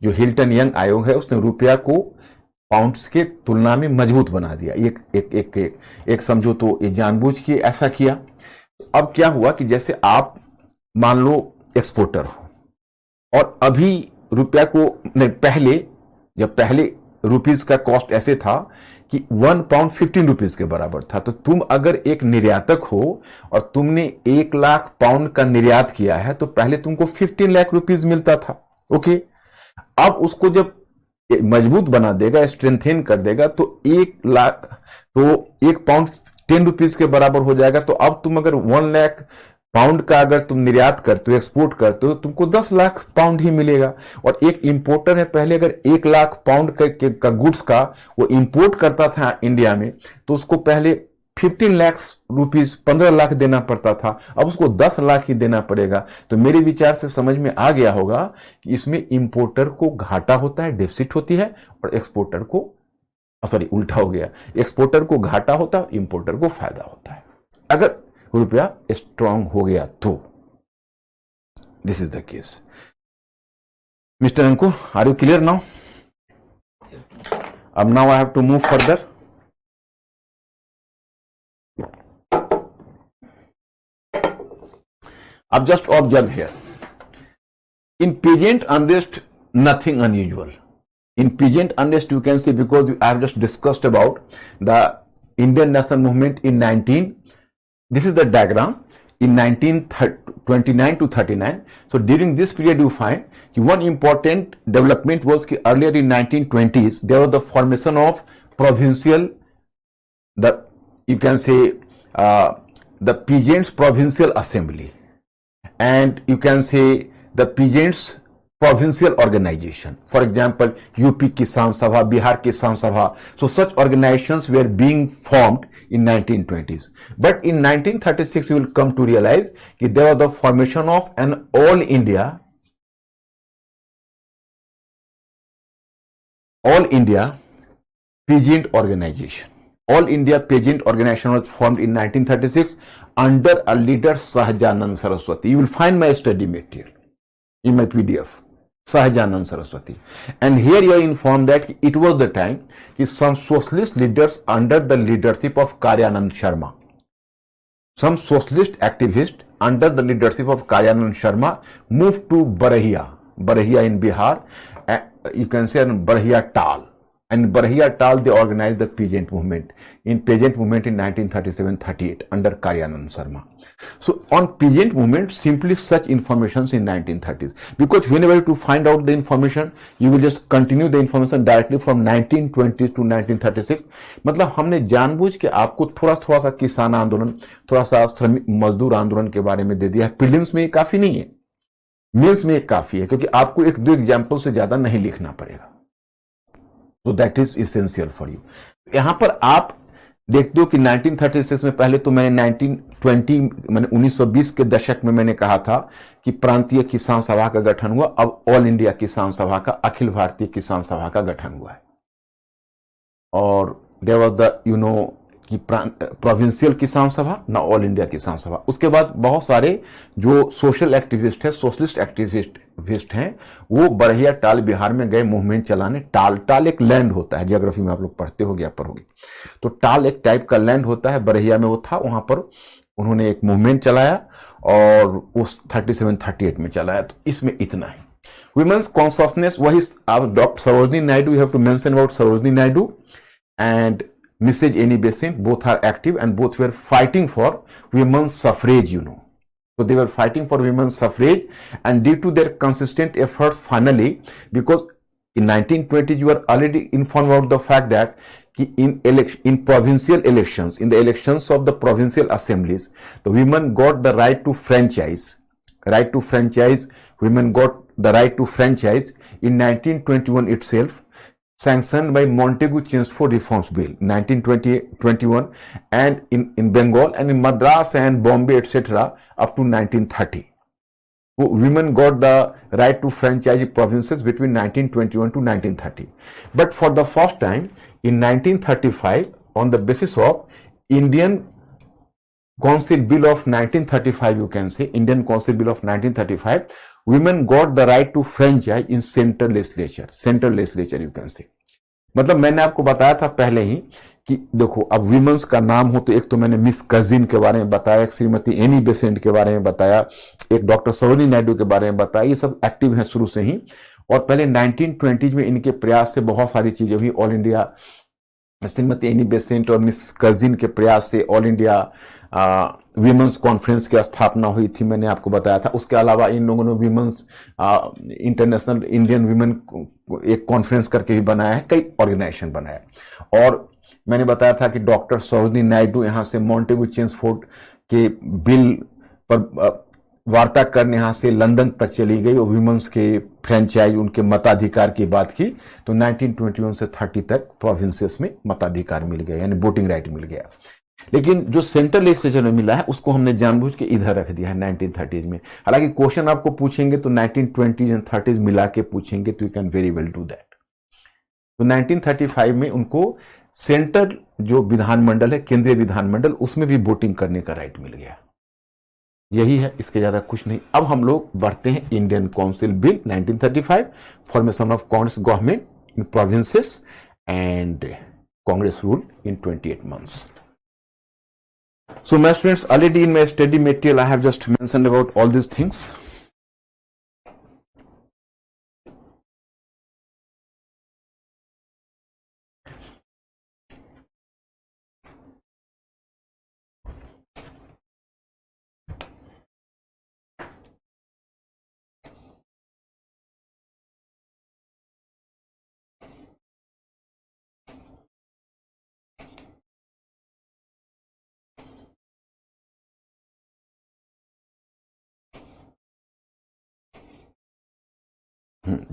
जो हिल्टन यंग आयोग है उसने रुपया को पाउंड्स के तुलना में मजबूत बना दिया. एक समझो तो ये जानबूझ के ऐसा किया. अब क्या हुआ कि जैसे आप मान लो एक्सपोर्टर हो और अभी रुपया को नहीं, पहले रुपीस का कॉस्ट ऐसे था कि 1 पाउंड 15 रुपीस के बराबर था. तो तुम अगर एक निर्यातक हो और तुमने 1 लाख पाउंड का निर्यात किया है तो पहले तुमको 15 लाख रुपीस मिलता था. ओके, अब उसको जब मजबूत बना देगा, स्ट्रेंथेन कर देगा, तो 1 पाउंड 10 रुपीस के बराबर हो जाएगा. तो अब तुम अगर 1 लाख पाउंड का अगर तुम निर्यात करते हो, एक्सपोर्ट करते हो, तुमको 10 लाख पाउंड ही मिलेगा. और एक इंपोर्टर है, पहले अगर 1 लाख पाउंड का गुड्स का वो इंपोर्ट करता था इंडिया में, तो उसको पहले 15 लाख रुपीस 15 लाख देना पड़ता था. अब उसको 10 लाख ही देना पड़ेगा. तो मेरे विचार से समझ में आ गया होगा कि इसमें इंपोर्टर को घाटा होता है, डेफिसिट होती है, और एक्सपोर्टर को उल्टा हो गया, एक्सपोर्टर को घाटा होता है, इंपोर्टर को फायदा होता है अगर रुपया स्ट्रांग हो गया तो. This is the case. Mister Ankur, are you clear now? अब now I have to move further. अब just observe here. In peasant unrest, nothing unusual. In peasant unrest, you can say, because I have just discussed about the Indian national movement in this is the diagram in 1929 to 39. So during this period, you find one important development was that earlier in 1920s, there was the formation of provincial, you can say the Peasants Provincial Assembly, and you can say the Peasants provincial organization. For example, UP Kisan Sabha, Bihar Kisan Sabha. So such organizations were being formed in 1920s. But in 1936, you will come to realize that there was the formation of an all India peasant organization. All India Peasant Organization was formed in 1936 under a leader, Sahajanand Saraswati. You will find my study material in my PDF. Sahajanand Saraswati. And here you are informed that it was the time that some socialist leaders under the leadership of Karyanand Sharma, some socialist activists under the leadership of Karyanand Sharma moved to Barahia in Bihar. You can say Barahia Tal. And Barahia Tal, they organized the peasant movement in 1937-38 under Karyanand Sharma. So on peasant movement, simply such informations in 1930s, because whenever to find out the information, you will just continue the information directly from 1920s to 1936. मतलब हमने जानबूझ के आपको थोड़ा सा किसान आंदोलन, थोड़ा सा श्रमिक मजदूर आंदोलन के बारे में दे दिया. प्रीलिम्स में ये काफी नहीं है, मेंस में ये काफी है, क्योंकि आपको 1-2 एग्जाम्पल से ज्यादा नहीं लिखना पड़ेगा. तो that is essential for you. यहां पर आप देखते हो कि 1936 में, पहले तो मैंने 1920 के दशक में मैंने कहा था कि प्रांतीय किसान सभा का गठन हुआ. अब ऑल इंडिया किसान सभा का, अखिल भारतीय किसान सभा का गठन हुआ है. और देयर वाज द कि प्रोविंशियल किसान सभा, ना ऑल इंडिया किसान सभा. उसके बाद बहुत सारे जो सोशल एक्टिविस्ट है, सोशलिस्ट एक्टिविस्ट हैं, वो बरहिया टाल बिहार में गए मूवमेंट चलाने. टाल एक लैंड होता है, जियोग्राफी में आप लोग पढ़ते हो या पढ़ोगे, तो टाल एक टाइप का लैंड होता है. बरहिया में वो था, वहां पर उन्होंने एक मूवमेंट चलाया और उस 37-38 में चलाया. तो इसमें इतना ही. वुमेन्स कॉन्शियसनेस, वही आप doctor Sarojini Naidu, you have to mention about Sarojini Naidu and Mrs. Annie Besant, both are active and both were fighting for women's suffrage, So they were fighting for women's suffrage, and due to their consistent efforts, finally, because in 1920s you are already informed about the fact that in provincial elections, in the elections of the provincial assemblies, the women got the right to franchise. Women got the right to franchise in 1921 itself, sanctioned by Montagu Chelmsford Reforms Bill 1921, and in Bengal and in Madras and Bombay etc. up to 1930. Women got the right to franchise provinces between 1921 to 1930. But for the first time in 1935, on the basis of Indian Council Bill of 1935, you can say, Indian Council Bill of 1935, women got the right to franchise in central legislature you can say. मतलब मैंने आपको बताया था पहले ही कि देखो, अब women's का नाम हो तो एक तो मैंने मिस कजिन के बारे में बताया, एक श्रीमती एनी बेसेंट के बारे में बताया, एक डॉक्टर सरोजिनी नायडू के बारे में बताया। ये सब एक्टिव हैं शुरू से ही, और पहले 1920s में इनके प्रयास से बहुत सारी चीजें हुई। All India Shrimati Annie Besant और मिस कजिन के प्रयास से ऑल इंडिया विमेंस कॉन्फ्रेंस की स्थापना हुई थी, मैंने आपको बताया था। उसके अलावा इन लोगों ने विमेंस इंटरनेशनल इंडियन विमेन एक कॉन्फ्रेंस करके भी बनाया है, कई ऑर्गेनाइजेशन बनाया। और मैंने बताया था कि डॉक्टर सरोजिनी नायडू यहाँ से मॉन्टेगू चेम्सफोर्ड के बिल पर वार्ता करने यहाँ से लंदन तक चली गई और विमेंस के फ्रेंचाइज, उनके मताधिकार की बात की, तो 1921 से 30 तक प्रोविंसेस में मताधिकार मिल गया, यानी वोटिंग राइट मिल गया। लेकिन जो सेंट्रल लेजिस्लेचर में मिला है उसको हमने जानबूझ के इधर रख दिया है 1930s में। हालांकि क्वेश्चन आपको पूछेंगे तो 1920s एंड 30s मिला के पूछेंगे, तो you can very well do that. तो 1935 में उनको सेंट्रल जो विधानमंडल है, केंद्रीय विधानमंडल, उसमें भी वोटिंग करने का राइट मिल गया। यही है, इसके ज्यादा कुछ नहीं। अब हम लोग बढ़ते हैं Indian council bill 1935, formation of Congress government in provinces and Congress rule in 28 months. So my students, already in my study material I have just mentioned about all these things.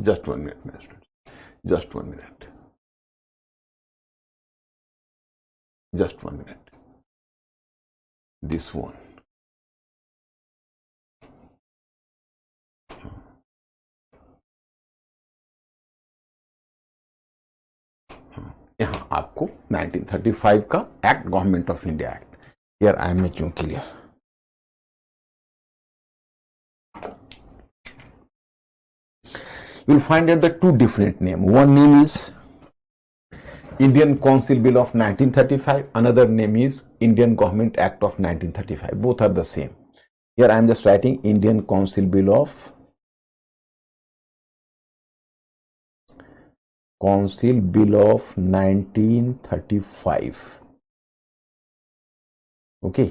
Just 1 minute, my students. Just 1 minute. Just 1 minute. This one. यहाँ आपको 1935 का act, government of India act, यार I am क्यों clear. You'll find out the two different names. One name is Indian Council Bill of 1935. Another name is Indian Government Act of 1935. Both are the same. Here I am just writing Indian Council Bill of 1935. Okay.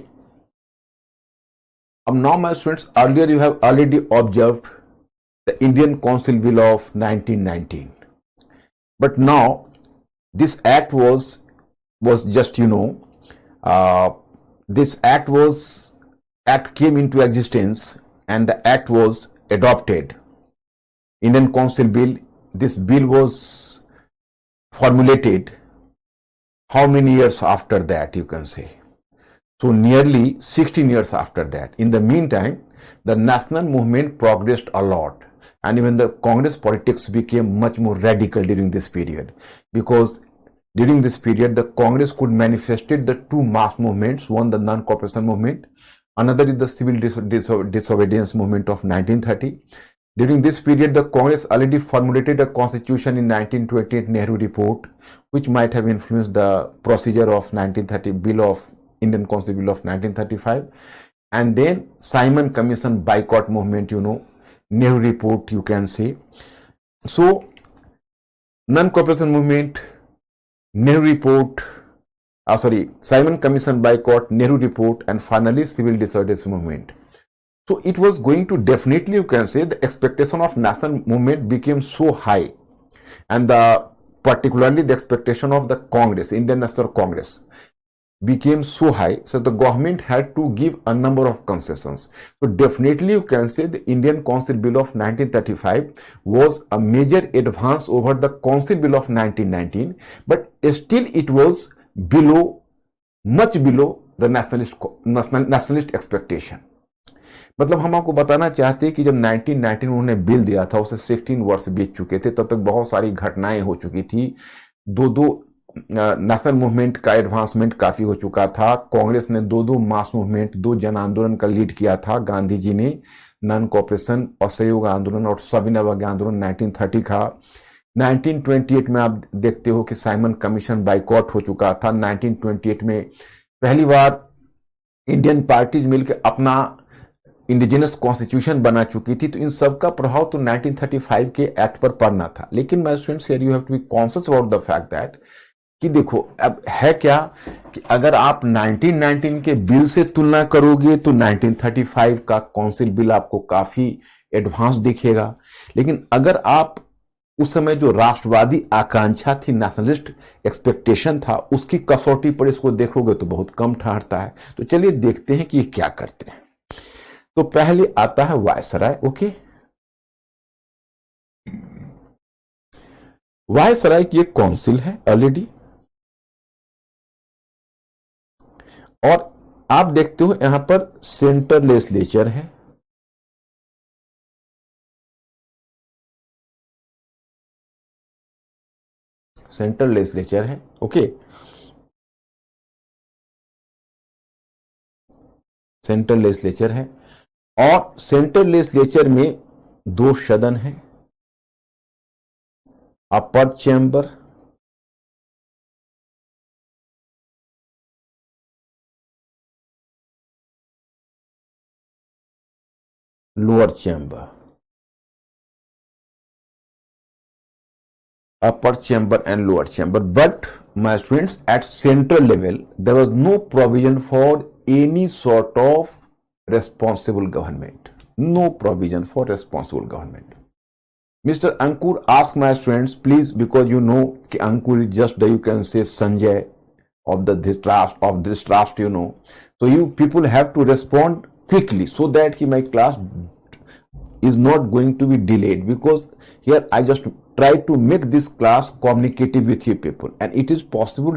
Now my students, earlier you have already observed the Indian Council Bill of 1919, but now this act was just, this act came into existence and the act was adopted. Indian Council Bill, this bill was formulated how many years after that, you can say? So nearly 16 years after that. In the meantime, the national movement progressed a lot, and even the Congress politics became much more radical during this period, because during this period the Congress could manifested the two mass movements, one the non-cooperation movement, another is the civil disobedience movement of 1930. During this period the Congress already formulated a constitution in 1928 Nehru report, which might have influenced the procedure of 1930 bill of Indian Council Bill of 1935, and then Simon Commission boycott movement, Nehru report, you can say. So non-cooperation movement, Nehru report, Simon Commission boycott, Nehru report, and finally civil disobedience movement. So it was going to definitely, you can say, the expectation of national movement became so high, and particularly the expectation of the Congress, Indian National Congress. became so high, so the government had to give a number of concessions. So definitely you can say the Indian Council Bill of 1935 was a major advance over the Council Bill of 1919, but still it was below, much below the nationalist expectation. मतलब हम आपको बताना चाहते हैं कि जब 1919 उन्होंने bill दिया था, उसे 16 वर्ष बीत चुके थे, तब तक बहुत सारी घटनाएं हो चुकी थी। दो नेशनल मूवमेंट का एडवांसमेंट काफी हो चुका था। कांग्रेस ने दो मास मूवमेंट, 2 जन आंदोलन का लीड किया था। गांधी जी ने नॉन कोऑपरेशन और सहयोग आंदोलन और सविनय अवज्ञा आंदोलन 1930 का। 1928 में आप देखते हो कि साइमन कमीशन बाइकआउट हो चुका था। 1928 में पहली बार इंडियन पार्टीज मिलकर अपना इंडिजिनस कॉन्स्टिट्यूशन बना चुकी थी। तो इन सब का प्रभाव तो 1935 के एक्ट पर पड़ना था। लेकिन my students, here you have to be conscious about the fact that कि देखो अब है क्या कि अगर आप 1919 के बिल से तुलना करोगे तो 1935 का काउंसिल बिल आपको काफी एडवांस दिखेगा। लेकिन अगर आप उस समय जो राष्ट्रवादी आकांक्षा थी, नेशनलिस्ट एक्सपेक्टेशन था, उसकी कसौटी पर इसको देखोगे तो बहुत कम ठहरता है। तो चलिए देखते हैं कि ये क्या करते हैं। तो पहले आता है वायसराय। ओके, वायसराय की एक काउंसिल है ऑलरेडी, और आप देखते हो यहां पर सेंट्रल लेजिस्लेचर है। सेंट्रल लेजिस्लेचर है। ओके, सेंट्रल लेजिस्लेचर है, और सेंट्रल लेजिस्लेचर में 2 सदन है, upper chamber lower chamber, upper chamber and lower chamber. But my students, at central level there was no provision for any sort of responsible government. No provision for responsible government. Mr. Ankur asked my students, please, because you know कि Ankur is just the, you can say, Sanjay of this trust, you know. So you people have to respond quickly so that my class is not going to be delayed, because here I just try to make this class communicative with you people, and it is possible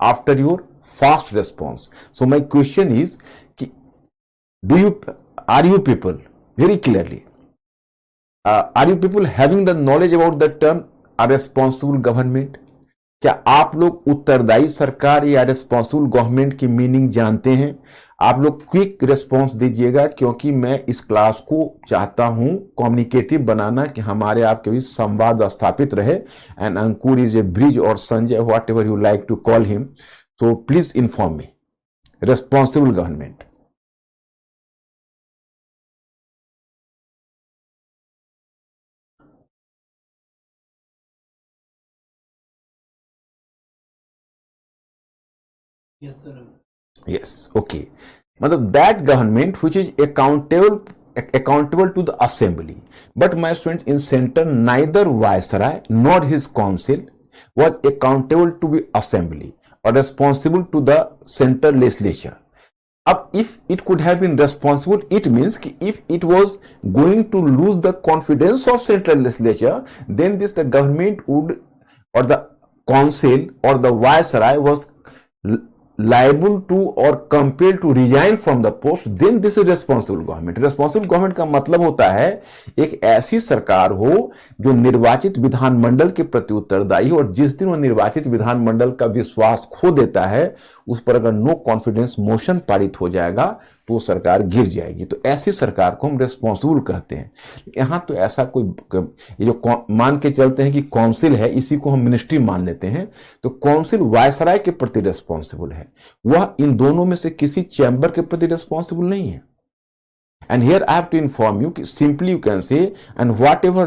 after your fast response. So my question is, are you people very clearly, are you people having the knowledge about the term a responsible government? क्या आप लोग उत्तरदायी सरकार या responsible government की meaning जानते हैं? आप लोग क्विक रिस्पॉन्स दीजिएगा, क्योंकि मैं इस क्लास को चाहता हूं कम्युनिकेटिव बनाना, कि हमारे आपके बीच संवाद स्थापित रहे। And Ankur is a bridge, और Sanjay, whatever you like to call him, so please inform me. Responsible government, Yes, sir. yes, okay, मतलब that government which is accountable to the assembly. But my students, in center neither viceroy nor his council was accountable to the assembly or responsible to the central legislature. Up, if it could have been responsible, it means if it was going to lose the confidence of central legislature, then the government would, or the council or the viceroy was liable to or compelled to resign from the post, then this is responsible government. Responsible government का मतलब होता है एक ऐसी सरकार हो जो निर्वाचित विधानमंडल के प्रति उत्तरदायी हो, और जिस दिन वो निर्वाचित विधानमंडल का विश्वास खो देता है, उस पर अगर नो कॉन्फिडेंस मोशन पारित हो जाएगा तो सरकार गिर जाएगी। तो ऐसी सरकार को हम रेस्पॉन्सिबल कहते हैं। यहां तो ऐसा कोई, ये जो मान के चलते हैं कि काउंसिल है, इसी को हम मिनिस्ट्री मान लेते हैं। तो काउंसिल वायसराय के प्रति रेस्पॉन्सिबल है, वह इन दोनों में से किसी चैम्बर के प्रति रेस्पॉन्सिबल नहीं है। And here I have to inform you कि simply you can say, and whatever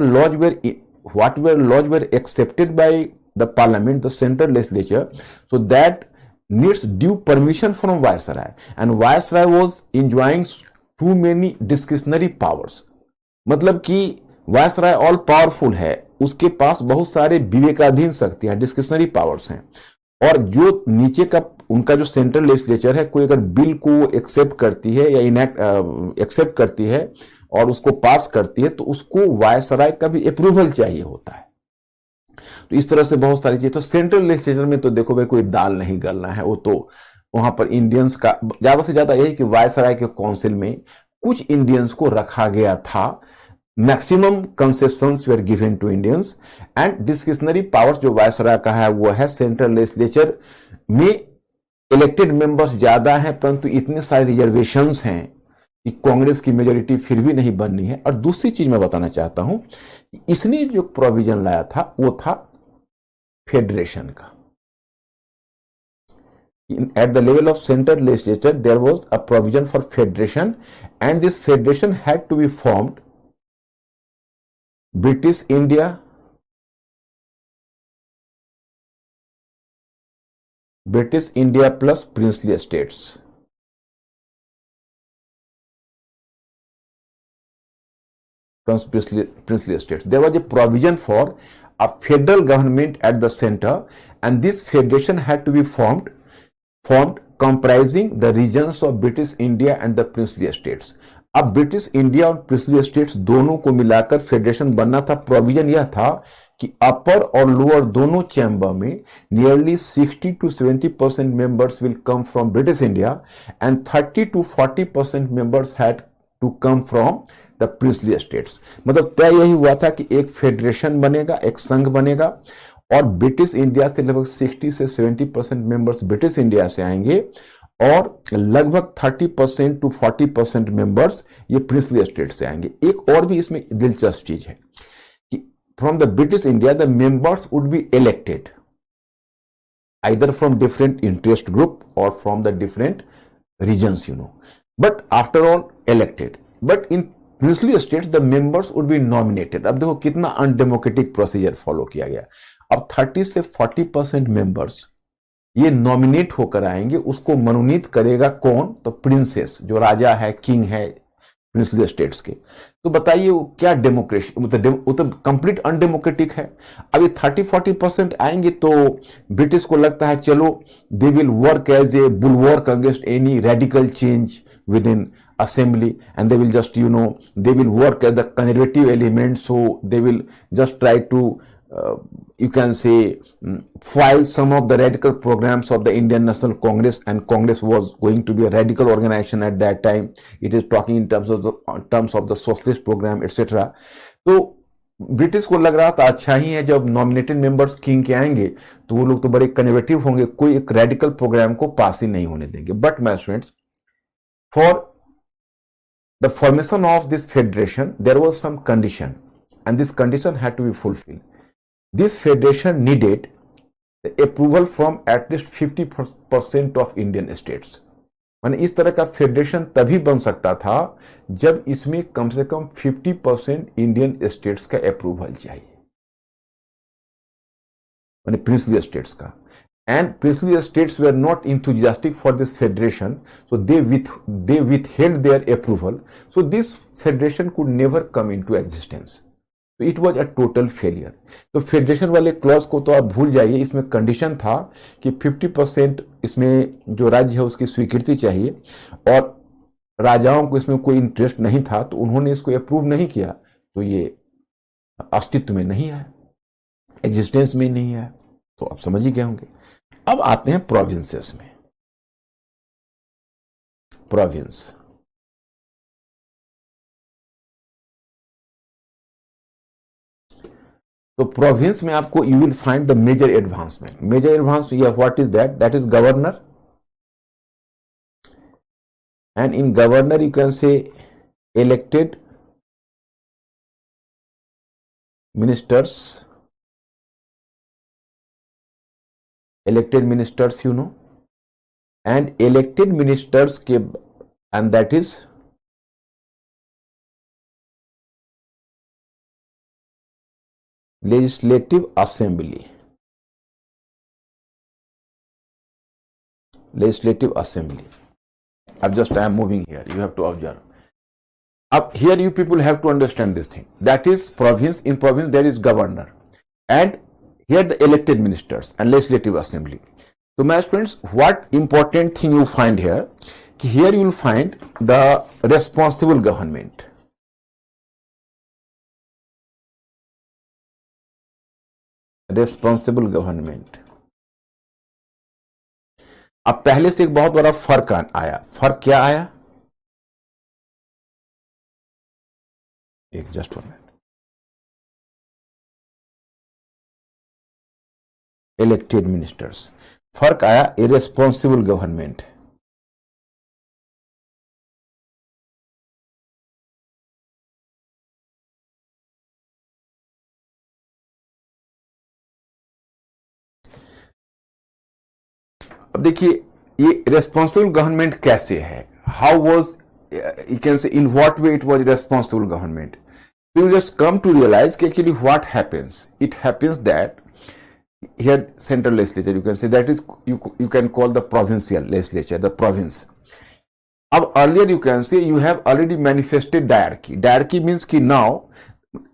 laws were accepted by the parliament, the central legislature, so that needs due permission from viceroy, and viceroy was enjoying too many discretionary powers. मतलब कि viceroy all powerful है, उसके पास बहुत सारे विवेकाधीन शक्तियां, discretionary powers हैं, और जो नीचे का उनका जो सेंट्रल लेजिस्लेचर है, कोई अगर बिल को एक्सेप्ट करती है या इनैक्ट एक्सेप्ट करती है और उसको पास करती है, तो उसको वायसराय का भी अप्रूवल चाहिए होता है। तो इस तरह से बहुत सारी चीजें। तो सेंट्रल लेजिस्लेचर में तो देखो भाई, कोई दाल नहीं गलना है, वो तो वहां पर इंडियंस का ज्यादा से ज्यादा यही कि वायसराय के काउंसिल में कुछ इंडियंस को रखा गया था। Maximum concessions were given to Indians and discretionary powers जो वायसराय का है वो है। सेंट्रल लेजिस्लेचर में इलेक्टेड मेंबर्स ज्यादा हैं, परंतु इतने सारे रिजर्वेशंस हैं कि कांग्रेस की मेजोरिटी फिर भी नहीं बननी है। और दूसरी चीज मैं बताना चाहता हूं, इसने जो प्रोविजन लाया था वो था फेडरेशन का। At the level of central legislature, there was a provision for federation, and this federation had to be formed British India, plus princely states. Princely states. There was a provision for a federal government at the center, and this federation had to be formed comprising the regions of British India and the princely states. अब British India और princely states दोनों को मिलाकर federation बनना था। Provision यह था कि अपर और लोअर दोनों चैम्बर में nearly 60 to 70% members will come from British India and 30 to 40% members had to come from the princely states. मतलब तय यही हुआ था कि एक फेडरेशन बनेगा, एक संघ बनेगा, और ब्रिटिश इंडिया से लगभग 60 से 70% मेंबर्स ब्रिटिश इंडिया से आएंगे और लगभग 30% to 40% मेंबर्स ये प्रिंसली स्टेट से आएंगे। एक और भी इसमें दिलचस्प चीज है कि from the British India the members would be elected either from different interest group और from the different regions, but after all elected. But in princely states the members would be nominated. अब देखो कितना undemocratic procedure follow किया गया। अब 30 से 40% members ये nominate होकर आएंगे, उसको मनोनीत करेगा कौन? तो प्रिंसेस, जो राजा है, किंग है प्रिंसली स्टेट्स के। तो बताइए वो क्या डेमोक्रेसी, वो तो कंप्लीट अनडेमोक्रेटिक है। अब ये 30-40% आएंगे तो ब्रिटिश को लगता है चलो they will work as a bulwark against any radical change within assembly, and they will just they will work as the conservative element, so they will just try to you can say foil some of the radical programs of the Indian National Congress, and Congress was going to be a radical organization at that time. It is talking in terms of the socialist program etc. तो British को लग रहा था अच्छा ही है, जब nominated members king के आएंगे तो वो लोग तो बड़े कंजर्वेटिव होंगे, कोई एक रेडिकल प्रोग्राम को पास ही नहीं होने देंगे। But my students, for the formation of this federation there was some condition, and this condition had to be fulfilled. This federation needed the approval from at least 50% of Indian states. माने इस तरह का federation तभी बन सकता था जब इसमें कम से कम 50% इंडियन स्टेट्स का अप्रूवल चाहिए, माने प्रिंसली स्टेट्स का। And princely states were not enthusiastic for this federation, so they withheld their approval. So this federation could never come into existence. So it was a total failure. तो federation वाले clause को तो आप भूल जाइए। इसमें condition था कि 50% इसमें जो राज्य है उसकी स्वीकृति चाहिए, और राजाओं को इसमें कोई इंटरेस्ट नहीं था, तो उन्होंने इसको अप्रूव नहीं किया, तो ये अस्तित्व में नहीं आया, एग्जिस्टेंस में नहीं आया। तो आप समझ ही गए होंगे। अब आते हैं प्रोविंसेस में। प्रोविंस, तो प्रोविंस में आपको you will find the major advancement. Major advance what is that? That is governor, and in governor you can say elected ministers, elected ministers, and elected ministers के, and that is legislative assembly. Legislative assembly. अब just I am moving here, you have to observe. Up here you people have to understand this thing. That is province. In province there is governor, and here the elected ministers and legislative assembly. So my friends, what important thing you find here? Here you will find the responsible government. Responsible government. अब पहले से एक बहुत बड़ा फर्क आया. फर्क क्या आया? एक जस्ट 1 मिनट. Elected ministers. फर्क आया इरेस्पॉन्सिबल गवर्नमेंट. अब देखिए ये रेस्पॉन्सिबल गवर्नमेंट कैसे है. How was you can say in what way it was responsible government. You just come to realize कि actually what happens. It happens that here central legislature you can say that is you can call the provincial legislature, the province. Ab earlier you can say you have already manifested diarchy. Diarchy means ki now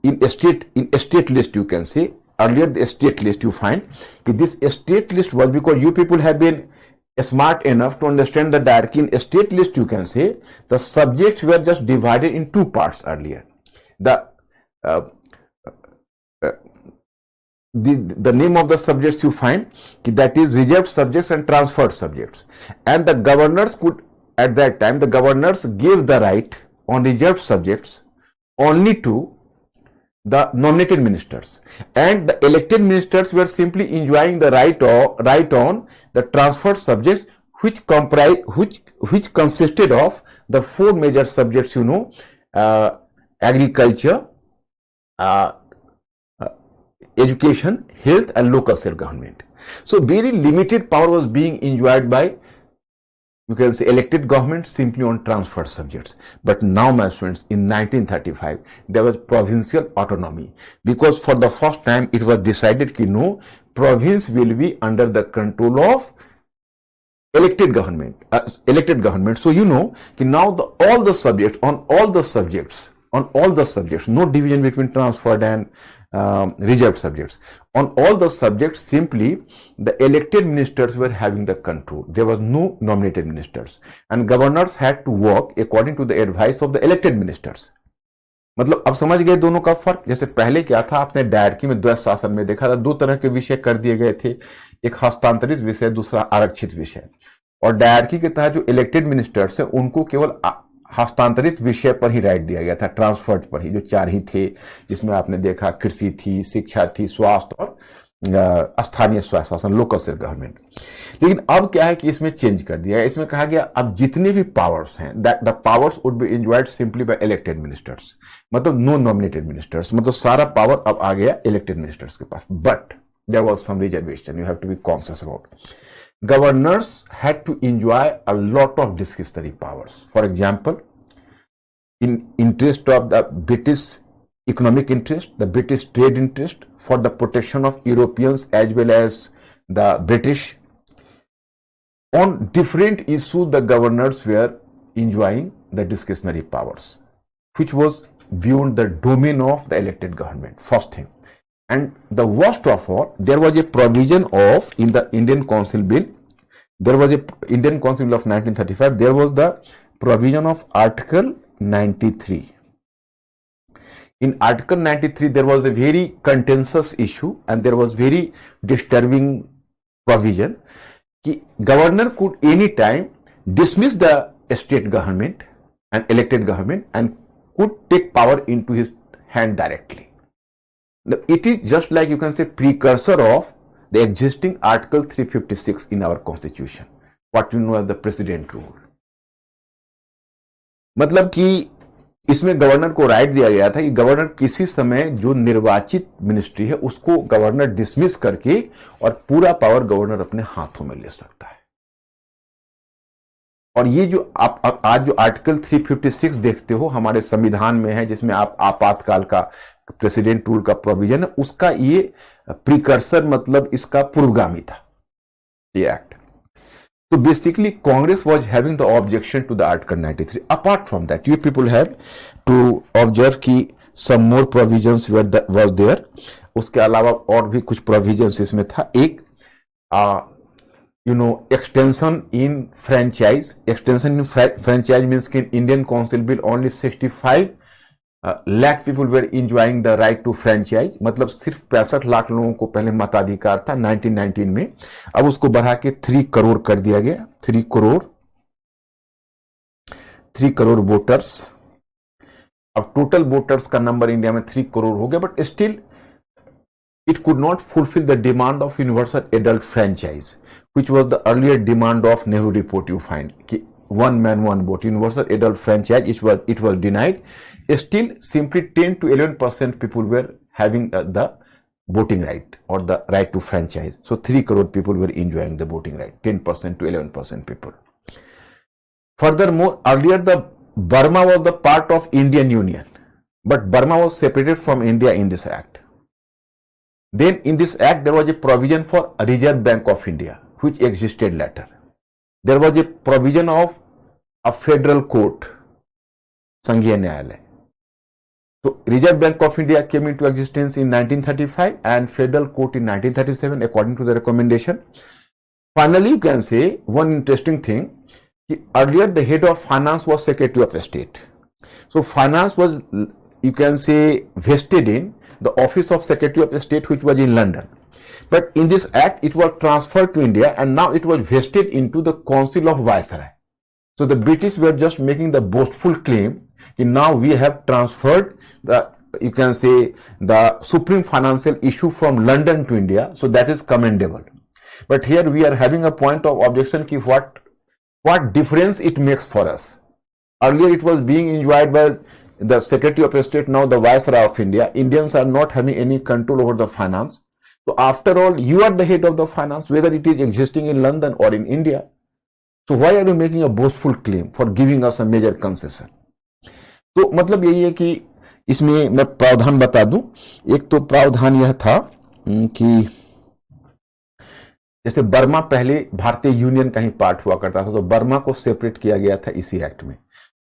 in state list you can say earlier the state list you find ki this state list was because you people have been smart enough to understand the diarchy. In state list you can say the subjects were just divided in two parts earlier. The name of the subjects you find that is reserved subjects and transferred subjects, and the governors could at that time the governors gave the right on reserved subjects only to the nominated ministers, and the elected ministers were simply enjoying the right on the transferred subjects which consisted of the four major subjects, you know, agriculture, education, health and local self-government. So very limited power was being enjoyed by, you can say, elected government simply on transferred subjects. But now my friends, in 1935 there was provincial autonomy, because for the first time it was decided कि no, province will be under the control of elected government. So you know कि now all the subjects, no division between transferred and reserved subjects. On all the subjects, simply the elected ministers were having the control. There was no nominated ministers, and governors had to work according to the advice of the elected ministers. मतलब अब समझ गए दोनों का फर्क. जैसे पहले क्या था, आपने डायरकी में द्वैध शासन में देखा था, दो तरह के विषय कर दिए गए थे, एक हस्तांतरित विषय, दूसरा आरक्षित विषय. और डायरकी के तहत जो इलेक्टेड मिनिस्टर्स है उनको केवल हस्तांतरित विषय पर ही राइट दिया गया था, ट्रांसफर्ड पर ही, जो चार ही थे, जिसमें आपने देखा कृषि थी, शिक्षा थी, स्वास्थ्य और स्थानीय स्वायत्त शासन, लोकल सेल्फ गवर्नमेंट. लेकिन अब क्या है कि इसमें चेंज कर दिया है. इसमें कहा गया अब जितने भी पावर्स हैं, that the powers would be enjoyed simply by elected ministers, मतलब नो नॉमिनेटेड मिनिस्टर्स, मतलब सारा पावर अब आ गया इलेक्टेड मिनिस्टर्स के पास. But there was some reservation you have to be conscious about. Governors had to enjoy a lot of discretionary powers. For example, in interest of the British economic interest, the British trade interest, for the protection of Europeans as well as the British, on different issues the governors were enjoying the discretionary powers, which was beyond the domain of the elected government. First thing. And the worst of all, there was a provision of, in the Indian Council Bill, there was a Indian Council Bill of 1935, there was the provision of Article 93. In Article 93, there was a very contentious issue and there was very disturbing provision कि governor could any time dismiss the state government and elected government and could take power into his hand directly. It is just like, you can say, precursor of the existing Article 356 in our constitution, what you know as the president rule. मतलब कि इसमें governor को right दिया गया था कि governor किसी समय जो निर्वाचित मिनिस्ट्री है उसको गवर्नर डिसमिस करके और पूरा पावर गवर्नर अपने हाथों में ले सकता है. और ये जो आप आज जो आर्टिकल 356 देखते हो हमारे संविधान में है, जिसमें आप आपातकाल का प्रेसिडेंट रूल का प्रोविजन है, उसका ये प्रिकर्सर, मतलब इसका पूर्वगामी था ये act. So basically, Congress was having the objection to the Article 93. Apart from that, you people have to observe कि some more provisions was there. उसके अलावा और भी कुछ provisions इसमें था. एक extension in franchise. Extension in franchise means in Indian Council Bill only 65 lakh people were enjoying the right to franchise. मतलब सिर्फ 65 लाख लोगों को पहले मताधिकार था 1919 में, अब उसको बढ़ा के 3 करोड़ कर दिया गया. 3 करोड़ वोटर्स. अब टोटल वोटर्स का नंबर इंडिया में 3 करोड़ हो गया, but still it could not fulfill the demand of universal adult franchise, which was the earlier demand of Nehru report. You find one man one vote, universal adult franchise, it was denied. Still simply 10 to 11% people were having the voting right or the right to franchise. So 3 crore people were enjoying the voting right, 10% to 11% people. Furthermore, earlier the Burma was the part of Indian Union, but Burma was separated from India in this act. Then in this act there was a provision for Reserve Bank of India, which existed later. There was a provision of a federal court, Sanghya Nyayalaya. So Reserve Bank of India came into existence in 1935 and federal court in 1937 according to the recommendation. Finally, you can say one interesting thing, earlier the head of finance was Secretary of State. So finance was, you can say, vested in the office of Secretary of State, which was in London. But in this act, it was transferred to India and now it was vested into the Council of Viceroy. So the British were just making the boastful claim that now we have transferred the, you can say, the supreme financial issue from London to India. So that is commendable. But here we are having a point of objection ki what difference it makes for us. Earlier it was being enjoyed by the Secretary of State, now the Viceroy of India. Indians are not having any control over the finance. So after all, you are the head of the finance, whether it is existing in London or in India. So why are you making a boastful claim for giving us a major concession? तो मतलब यही है कि इसमें मैं प्रावधान बता दूं. एक तो प्रावधान यह था कि जैसे बर्मा पहले भारतीय यूनियन का ही पार्ट हुआ करता था, तो बर्मा को सेपरेट किया गया था इसी एक्ट में.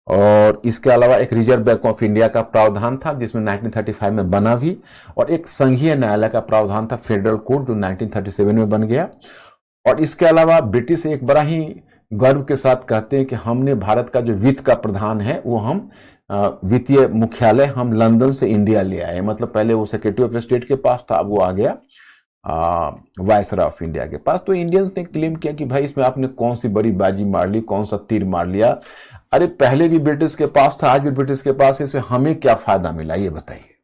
और इसके अलावा एक रिजर्व बैंक ऑफ इंडिया का प्रावधान था जिसमें 1935 में बना भी, और एक संघीय न्यायालय का प्रावधान था फेडरल कोड जो 1937 में बन गया. और इसके अलावा ब्रिटिश एक बड़ा ही गर्व के साथ कहते हैं कि हमने भारत का जो वित्त का प्रधान है वो हम वित्तीय मुख्यालय हम लंदन से इंडिया ले आए. मतलब पहले वो सेक्रेटरी ऑफ स्टेट के पास था, अब वो आ गया वायसरॉय ऑफ इंडिया के पास. तो इंडियंस ने क्लेम किया कि भाई इसमें आपने कौन सी बड़ी बाजी मार ली, कौन सा तीर मार लिया. अरे पहले भी ब्रिटिश के पास था, आज भी ब्रिटिश के पास है, इसमें हमें क्या फायदा मिला ये बताइए.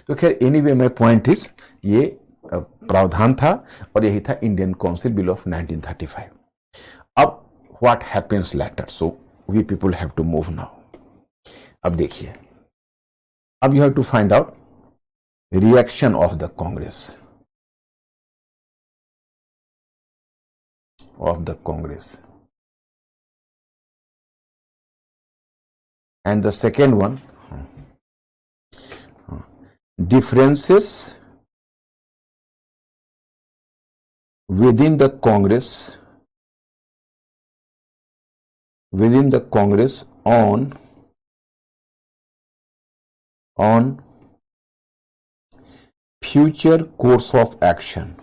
तो खैर एनीवे माय पॉइंट इज ये प्रावधान था और यही था इंडियन काउंसिल बिल ऑफ 1935. अब what happens later, so we people have to move now. अब देखिए, अब you have to find out reaction of the Congress. And the second one, differences within the Congress on future course of action.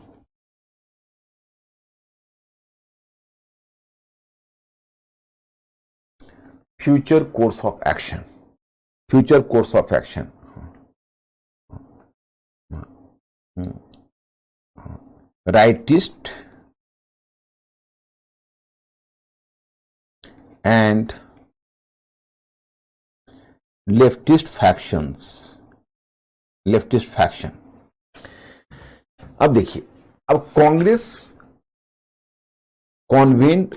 Future course of action. Rightist and leftist faction. अब देखिए, अब Congress convened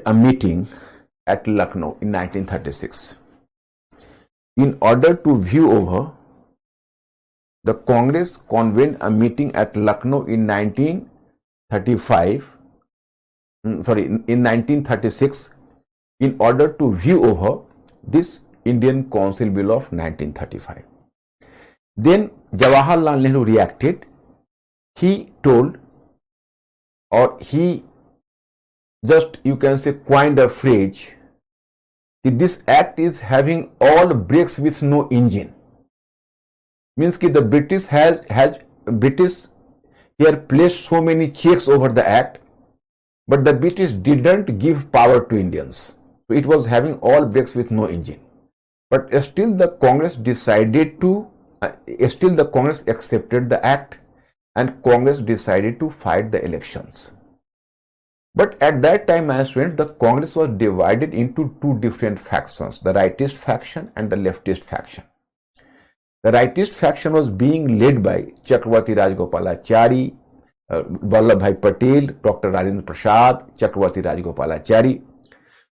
a meeting at Lucknow in 1936 in order to view over. The Congress convened a meeting at Lucknow in 1936 in order to view over this Indian Council Bill of 1935. Then Jawaharlal Nehru reacted. He told, or he just, you can say, coined a phrase that this act is having all brakes with no engine. Means that the British has here placed so many checks over the act but the British didn't give power to Indians. So it was having all brakes with no engine. But still the Congress decided to, still the Congress accepted the act, and Congress decided to fight the elections. But at that time, my students, the Congress was divided into two different factions, the rightist faction and the leftist faction. The rightist faction was being led by Chakravarti Rajagopalachari, Vallabhbhai Patel, Dr. Rajendra Prasad, Chakravarti Rajagopalachari.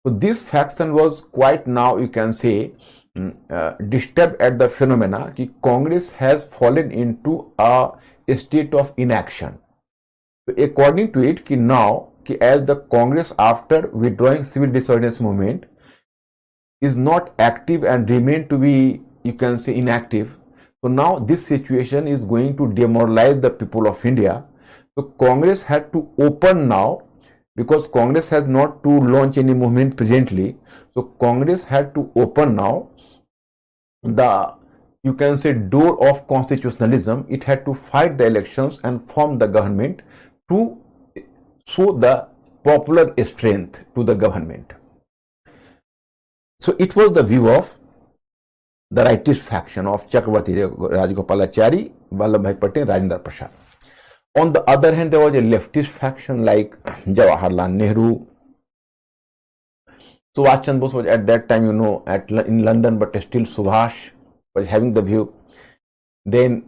So this faction was quite now, you can say, disturbed at the phenomena that Congress has fallen into a state of inaction. So according to it, now, as the Congress after withdrawing civil disobedience movement is not active and remain to be, you can say, inactive. So now this situation is going to demoralize the people of India. So Congress had to open now, because Congress has not to launch any movement presently. So Congress had to open now the, you can say, door of constitutionalism. It had to fight the elections and form the government to show the popular strength to the government. So it was the view of the rightist faction of Chakravarti Rajagopalachari, Vallabhbhai Patel, Rajendra Prasad. On the other hand, there was a leftist faction like Jawaharlal Nehru. Subhash Chandra Bose was at that time, in London, but still Subhash was having the view. Then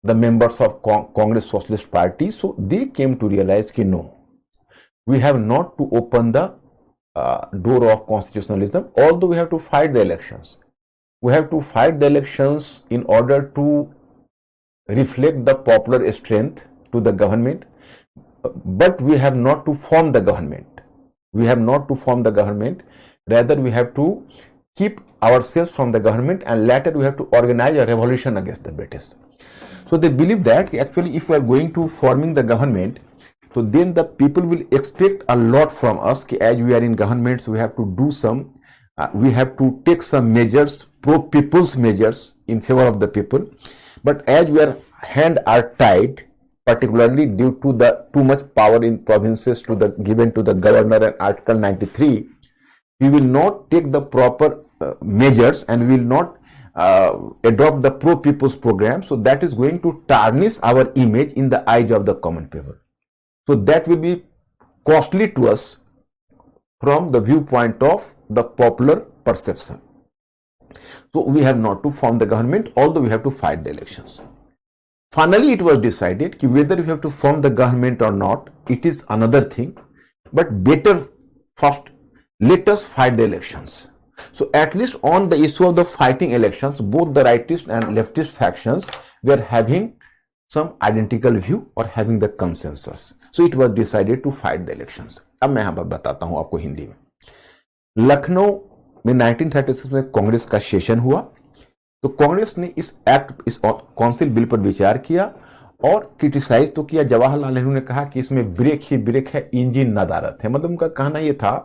the members of Congress Socialist Party, so they came to realize that no, we have not to open the door of constitutionalism, although we have to fight the elections. We have to fight the elections in order to reflect the popular strength to the government, but we have not to form the government. We have not to form the government, rather we have to keep ourselves from the government, and later we have to organize a revolution against the British. So they believe that actually if we are going to forming the government, so then the people will expect a lot from us. As we are in government, so we have to do some, we have to take some measures, pro-people's measures in favor of the people. But as we are hand are tied, particularly due to the too much power in provinces to the given to the governor and Article 93, we will not take the proper measures and we will not adopt the pro-people's program. So that is going to tarnish our image in the eyes of the common people. So that will be costly to us from the viewpoint of the popular perception. So we have not to form the government, although we have to fight the elections. Finally, it was decided that whether we have to form the government or not, it is another thing, but better first let us fight the elections. So at least on the issue of the fighting elections, both the rightist and leftist factions were having some identical view or having the consensus. So it was decided to fight the elections. अब मैं यहाँ पर बताता हूँ आपको हिंदी में. लखनऊ में 1936 में कांग्रेस का सेशन हुआ, तो कांग्रेस ने इस काउंसिल बिल पर विचार किया और क्रिटिसाइज तो किया. जवाहरलाल नेहरू ने कहा कि इसमें ब्रेक ही ब्रेक है, इंजन नदारत है. मतलब उनका कहना यह था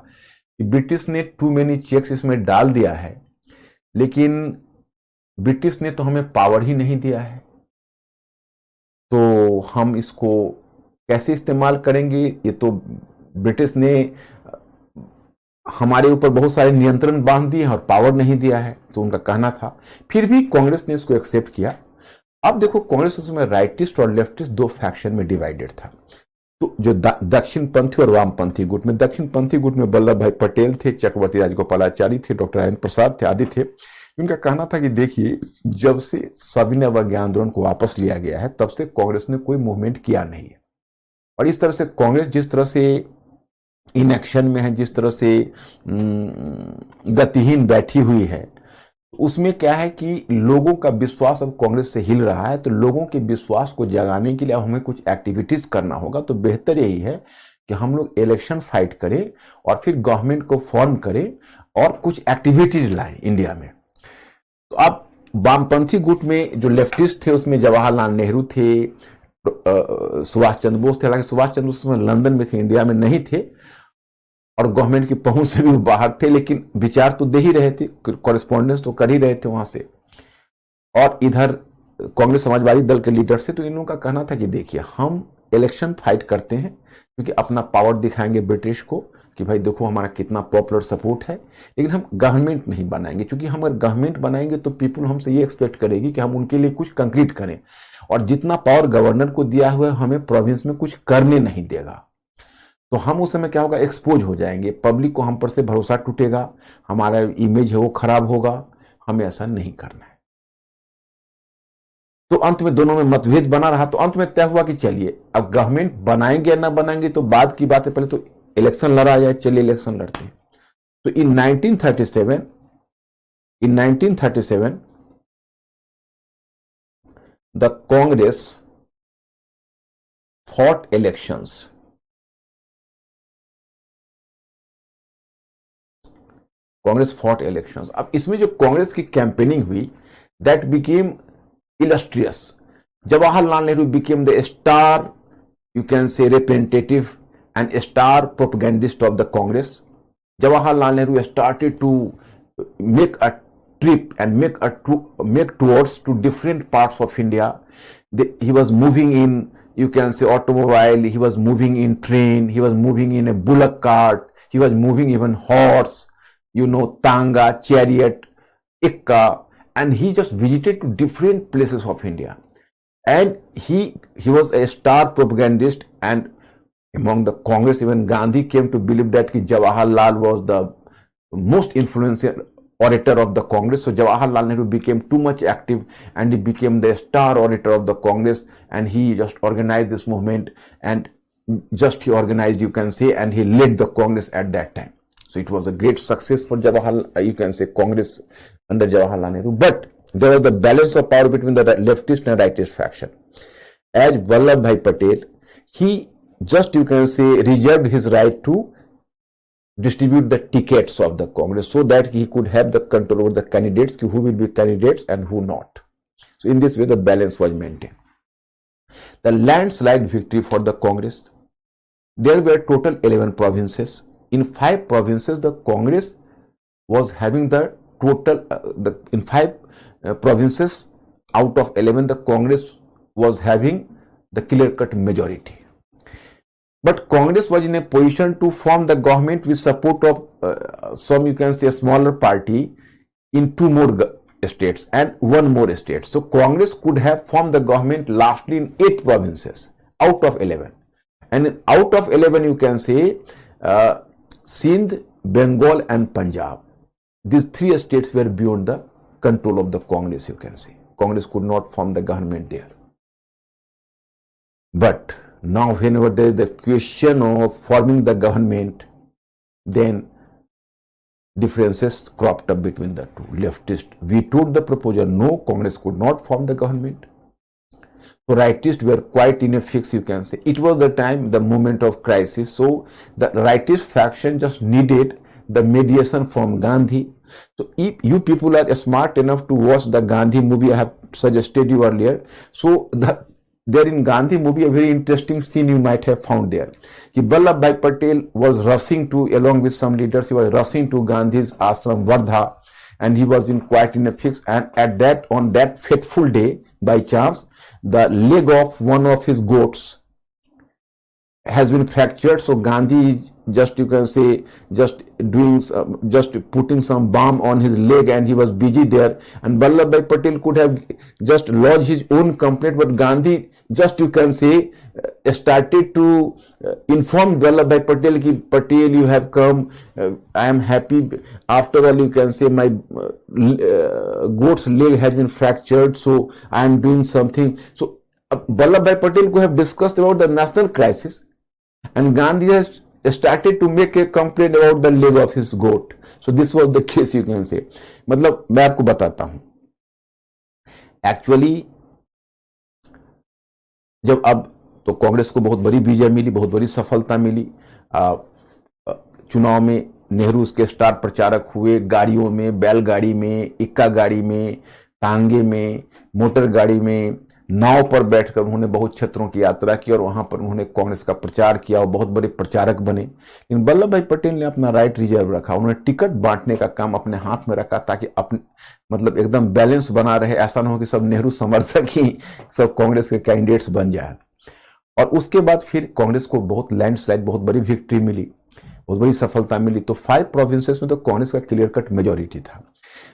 कि ब्रिटिश ने टू मेनी चेक्स इसमें डाल दिया है, लेकिन ब्रिटिश ने तो हमें पावर ही नहीं दिया है, तो हम इसको कैसे इस्तेमाल करेंगे. ये तो ब्रिटिश ने हमारे ऊपर बहुत सारे नियंत्रण बांध दिए और पावर नहीं दिया है, तो उनका कहना था. फिर भी कांग्रेस ने इसको एक्सेप्ट किया. अब देखो कांग्रेस उसमें राइटिस्ट और लेफ्टिस्ट दो फैक्शन में डिवाइडेड था. तो जो दक्षिण पंथी और वामपंथी गुट में, दक्षिण पंथी गुट में वल्लभ भाई पटेल थे, चक्रवर्ती राजगोपालाचारी थे, डॉक्टर राजेंद्र प्रसाद थे, आदि थे. उनका कहना था कि देखिए, जब से सविनय अवज्ञा आंदोलन को वापस लिया गया है तब से कांग्रेस ने कोई मूवमेंट किया नहीं है, और इस तरह से कांग्रेस जिस तरह से इनएक्शन में है, जिस तरह से गतिहीन बैठी हुई है, उसमें क्या है कि लोगों का विश्वास अब कांग्रेस से हिल रहा है. तो लोगों के विश्वास को जगाने के लिए अब हमें कुछ एक्टिविटीज करना होगा. तो बेहतर यही है कि हम लोग इलेक्शन फाइट करें और फिर गवर्नमेंट को फॉर्म करें और कुछ एक्टिविटीज लाएं इंडिया में. तो अब वामपंथी गुट में जो लेफ्टिस्ट थे उसमें जवाहरलाल नेहरू थे, सुभाष चंद्र बोस थे. हालांकि सुभाष चंद्र बोस लंदन में थे, इंडिया में नहीं थे, और गवर्नमेंट की पहुंच से भी बाहर थे, लेकिन विचार तो दे ही रहे थे, कॉरेस्पॉन्डेंस तो कर ही रहे थे वहां से. और इधर कांग्रेस समाजवादी दल के लीडर से, तो इन लोगों का कहना था कि देखिए, हम इलेक्शन फाइट करते हैं क्योंकि अपना पावर दिखाएंगे ब्रिटिश को कि भाई देखो हमारा कितना पॉपुलर सपोर्ट है, लेकिन हम गवर्नमेंट नहीं बनाएंगे, क्योंकि हम अगर गवर्नमेंट बनाएंगे तो पीपल हमसे ये एक्सपेक्ट करेगी कि हम उनके लिए कुछ कंक्रीट करें, और जितना पावर गवर्नर को दिया हुआ है हमें प्रोविंस में कुछ करने नहीं देगा। तो हम उस समय क्या होगा, एक्सपोज हो जाएंगे, पब्लिक को हम पर से भरोसा टूटेगा, हमारा इमेज है वो खराब होगा, हमें ऐसा नहीं करना है। तो अंत में दोनों में मतभेद बना रहा, तो अंत में तय हुआ कि चलिए अब गवर्नमेंट बनाएंगे या ना बनाएंगे तो बाद की बात है, पहले तो इलेक्शन लड़ा जाए, चलिए इलेक्शन लड़ते हैं। तो इन 1937 the Congress fought elections. Congress fought elections. अब इसमें जो कांग्रेस की कैंपेनिंग हुई, that became illustrious. Jawaharlal Nehru became the star, you can say, representative and star propagandist of the Congress. Jawaharlal Nehru started to make a trip and make tours to different parts of India. He was moving in, you can say, automobile, he was moving in train, he was moving in a bullock cart, he was moving even horse, tanga, chariot, ikka. And he just visited to different places of India, and he was a star propagandist. And among the Congress, even Gandhi came to believe that Jawaharlal was the most influential orator of the Congress. So Jawaharlal Nehru became too much active, and he became the star orator of the Congress, and he just organized this movement, and he organized, you can say, and he led the Congress at that time. So it was a great success for Jawaharlal, you can say, Congress under Jawaharlal Nehru. But there was the balance of power between the leftist and rightist faction. As Vallabhbhai Patel, he just, you can say, reserved his right to distribute the tickets of the Congress so that he could have the control over the candidates, who will be candidates and who not. So in this way, the balance was maintained. The landslide victory for the Congress. There were total 11 provinces. In 5 provinces, the Congress was having the total, in 5 provinces out of 11, the Congress was having the clear-cut majority. But Congress was in a position to form the government with support of some, you can say, a smaller party in 2 more states and 1 more state. So Congress could have formed the government lastly in 8 provinces out of 11. And out of 11, you can say, Sindh, Bengal and Punjab. These 3 states were beyond the control of the Congress, you can say. Congress could not form the government there. But now whenever there is the question of forming the government, then differences cropped up between the two. Leftists vetoed the proposal. No, Congress could not form the government. So rightists were quite in a fix, you can say. It was the time, the moment of crisis. So the rightist faction just needed the mediation from Gandhi. So if you people are smart enough to watch the Gandhi movie, I have suggested you earlier. So there in Gandhi movie, a very interesting scene you might have found there. Vallabhbhai Patel was rushing to, along with some leaders, he was rushing to Gandhi's ashram Wardha, and he was quite in a fix. And on that fateful day, by chance, the leg of one of his goats has been fractured. So Gandhi just, you can say, just putting some balm on his leg, and he was busy there. And Vallabhbhai Patel could have just lodged his own complaint, but Gandhi just, you can say, started to inform Vallabhbhai Patel ki Patel, you have come, I am happy. After all, you can say, my goat's leg has been fractured, so I am doing something. So Vallabhbhai Patel could have discussed about the national crisis, and Gandhi has started to make a complaint about the leg of his goat. So this was the case, you can say. मतलब मैं आपको बताता हूं, actually जब अब तो कांग्रेस को बहुत बड़ी विजय मिली, बहुत बड़ी सफलता मिली। चुनाव में नेहरू उसके स्टार प्रचारक हुए, गाड़ियों में, बैलगाड़ी में, इक्का गाड़ी में, तांगे में, मोटर गाड़ी में, नाव पर बैठकर उन्होंने बहुत क्षेत्रों की यात्रा की और वहां पर उन्होंने कांग्रेस का प्रचार किया और बहुत बड़े प्रचारक बने। लेकिन वल्लभ पटेल ने अपना राइट रिजर्व रखा, उन्होंने टिकट बांटने का काम अपने हाथ में रखा ताकि अपने मतलब एकदम बैलेंस बना रहे। ऐसा ना हो कि सब नेहरू समर्थक ही सब कांग्रेस के कैंडिडेट्स बन जाए। और उसके बाद फिर कांग्रेस को बहुत लैंडस्लाइड, बहुत बड़ी विक्ट्री मिली, बहुत बड़ी सफलता मिली। तो 5 प्रोविंसेस में तो कांग्रेस का क्लियर कट मेजोरिटी था।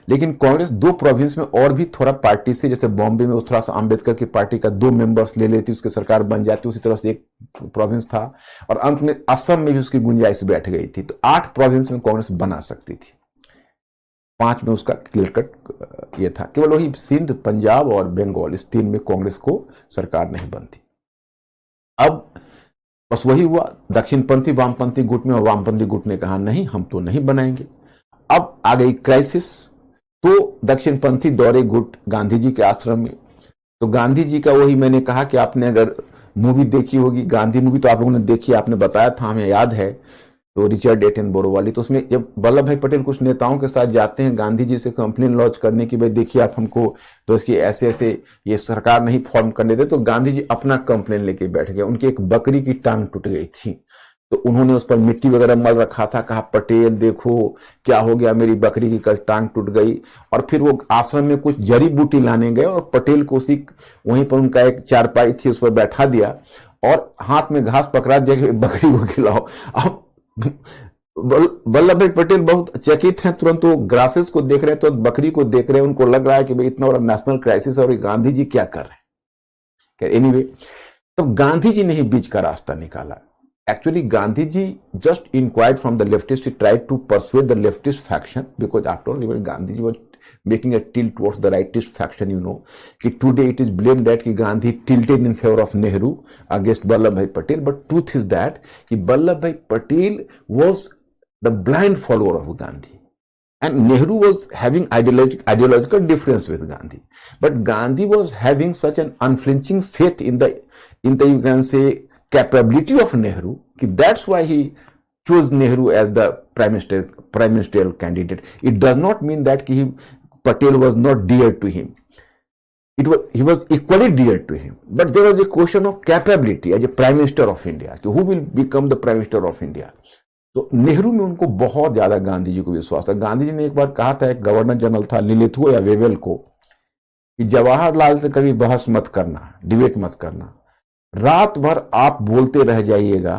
लेकिन कांग्रेस 2 प्रोविंस में और भी थोड़ा पार्टी से, जैसे बॉम्बे में थोड़ा सा अंबेडकर की पार्टी का 2 मेंबर्स ले लेती, उसकी सरकार बन जाती, उसी तरह से एक प्रोविंस था। और अंत में असम में भी उसकी गुंजाइश बैठ गई थी। तो 8 प्रोविंस में कांग्रेस बना सकती थी, 5 में उसका क्लियर कट ये था। केवल वही सिंध, पंजाब और बंगाल, इस 3 में कांग्रेस को सरकार नहीं बनती। अब बस वही हुआ, दक्षिणपंथी वामपंथी गुट में, और वामपंथी गुट ने कहा नहीं, हम तो नहीं बनाएंगे। अब आ गई क्राइसिस। तो दक्षिणपंथी दौरे गुट गांधी जी के आश्रम में। तो गांधी जी का वही मैंने कहा कि आपने अगर मूवी देखी होगी, गांधी मूवी तो आप लोगों ने देखी, आपने बताया था, हमें याद है, तो रिचर्ड एटनबरो वाली। तो उसमें जब वल्लभ भाई पटेल कुछ नेताओं के साथ जाते हैं गांधी जी से कंप्लेन लॉन्च करने की, भाई देखिए आप हमको तो इसकी ऐसे ऐसे ये सरकार नहीं फॉर्म करने दे, तो गांधी जी अपना कंप्लेन लेके बैठ गए। उनकी एक बकरी की टांग टूट गई थी, तो उन्होंने उस पर मिट्टी वगैरह मल रखा था, कहा पटेल देखो क्या हो गया, मेरी बकरी की कल टांग टूट गई। और फिर वो आश्रम में कुछ जड़ी बूटी लाने गए और पटेल को उसी वहीं पर उनका एक चारपाई थी, उस पर बैठा दिया और हाथ में घास पकड़ा दिया कि बकरी को खिलाओ। अब वल्लभ भाई पटेल बहुत चकित हैं, तुरंत वो ग्रासेस को देख रहे हैं, तो बकरी को देख रहे हैं, उनको लग रहा है कि भाई इतना बड़ा नेशनल क्राइसिस है और गांधी जी क्या कर रहे हैं। एनीवे, तो गांधी जी ने ही बीच का रास्ता निकाला। Actually, Gandhi ji just inquired from the leftist. He tried to persuade the leftist faction, because after all, even Gandhi ji was making a tilt towards the rightist faction. You know, कि today it is blamed that कि Gandhi tilted in favor of Nehru against Vallabhbhai Patel. But truth is that कि Vallabhbhai Patel was the blind follower of Gandhi, and Nehru was having ideological difference with Gandhi. But Gandhi was having such an unflinching faith in the you can say capability of Nehru, that's why he chose Nehru as the prime ministerial candidate. It does not mean that Patel was not dear to him. He was equally dear to him. But there was a question of capability as a prime minister of India. So who will become the prime minister of India? तो नेहरू में उनको बहुत ज्यादा गांधी जी को विश्वास था। गांधी जी ने एक बार कहा था, एक गवर्नर जनरल था लिलिथुओ या वेवेल को, कि जवाहरलाल से कभी बहस मत करना, डिबेट मत करना, रात भर आप बोलते रह जाइएगा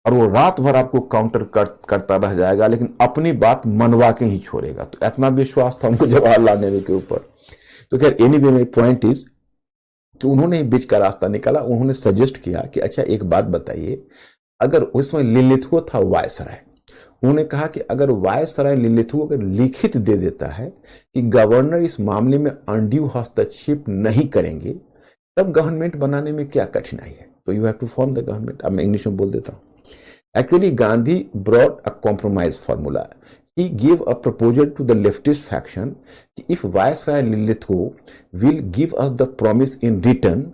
और वो रात भर आपको काउंटर करता रह जाएगा, लेकिन अपनी बात मनवा के ही छोड़ेगा। तो इतना विश्वास था उनको जवाहरलाल नेहरू के ऊपर। तो खैर एनीवे, माय पॉइंट इज कि उन्होंने बीच का रास्ता निकाला। उन्होंने सजेस्ट किया कि अच्छा एक बात बताइए, अगर उसमें लिलिथुओ था वायसराय, उन्होंने कहा कि अगर वायसराय लिलिथुओ को लिखित दे देता है कि गवर्नर इस मामले में अनड्यू हस्तक्षेप नहीं करेंगे, तब गवर्नमेंट बनाने में क्या कठिनाई है। तो you have to form the government. अब मैं इंग्लिश में बोल देता हूं। Actually Gandhi brought a compromise formula. He gave a proposal to the leftist faction if Viceroy Lilithgow will give us the promise in return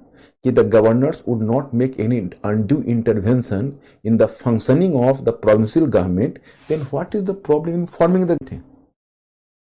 that the governors would not make any undue intervention in the functioning of the provincial government, then what is the problem in forming the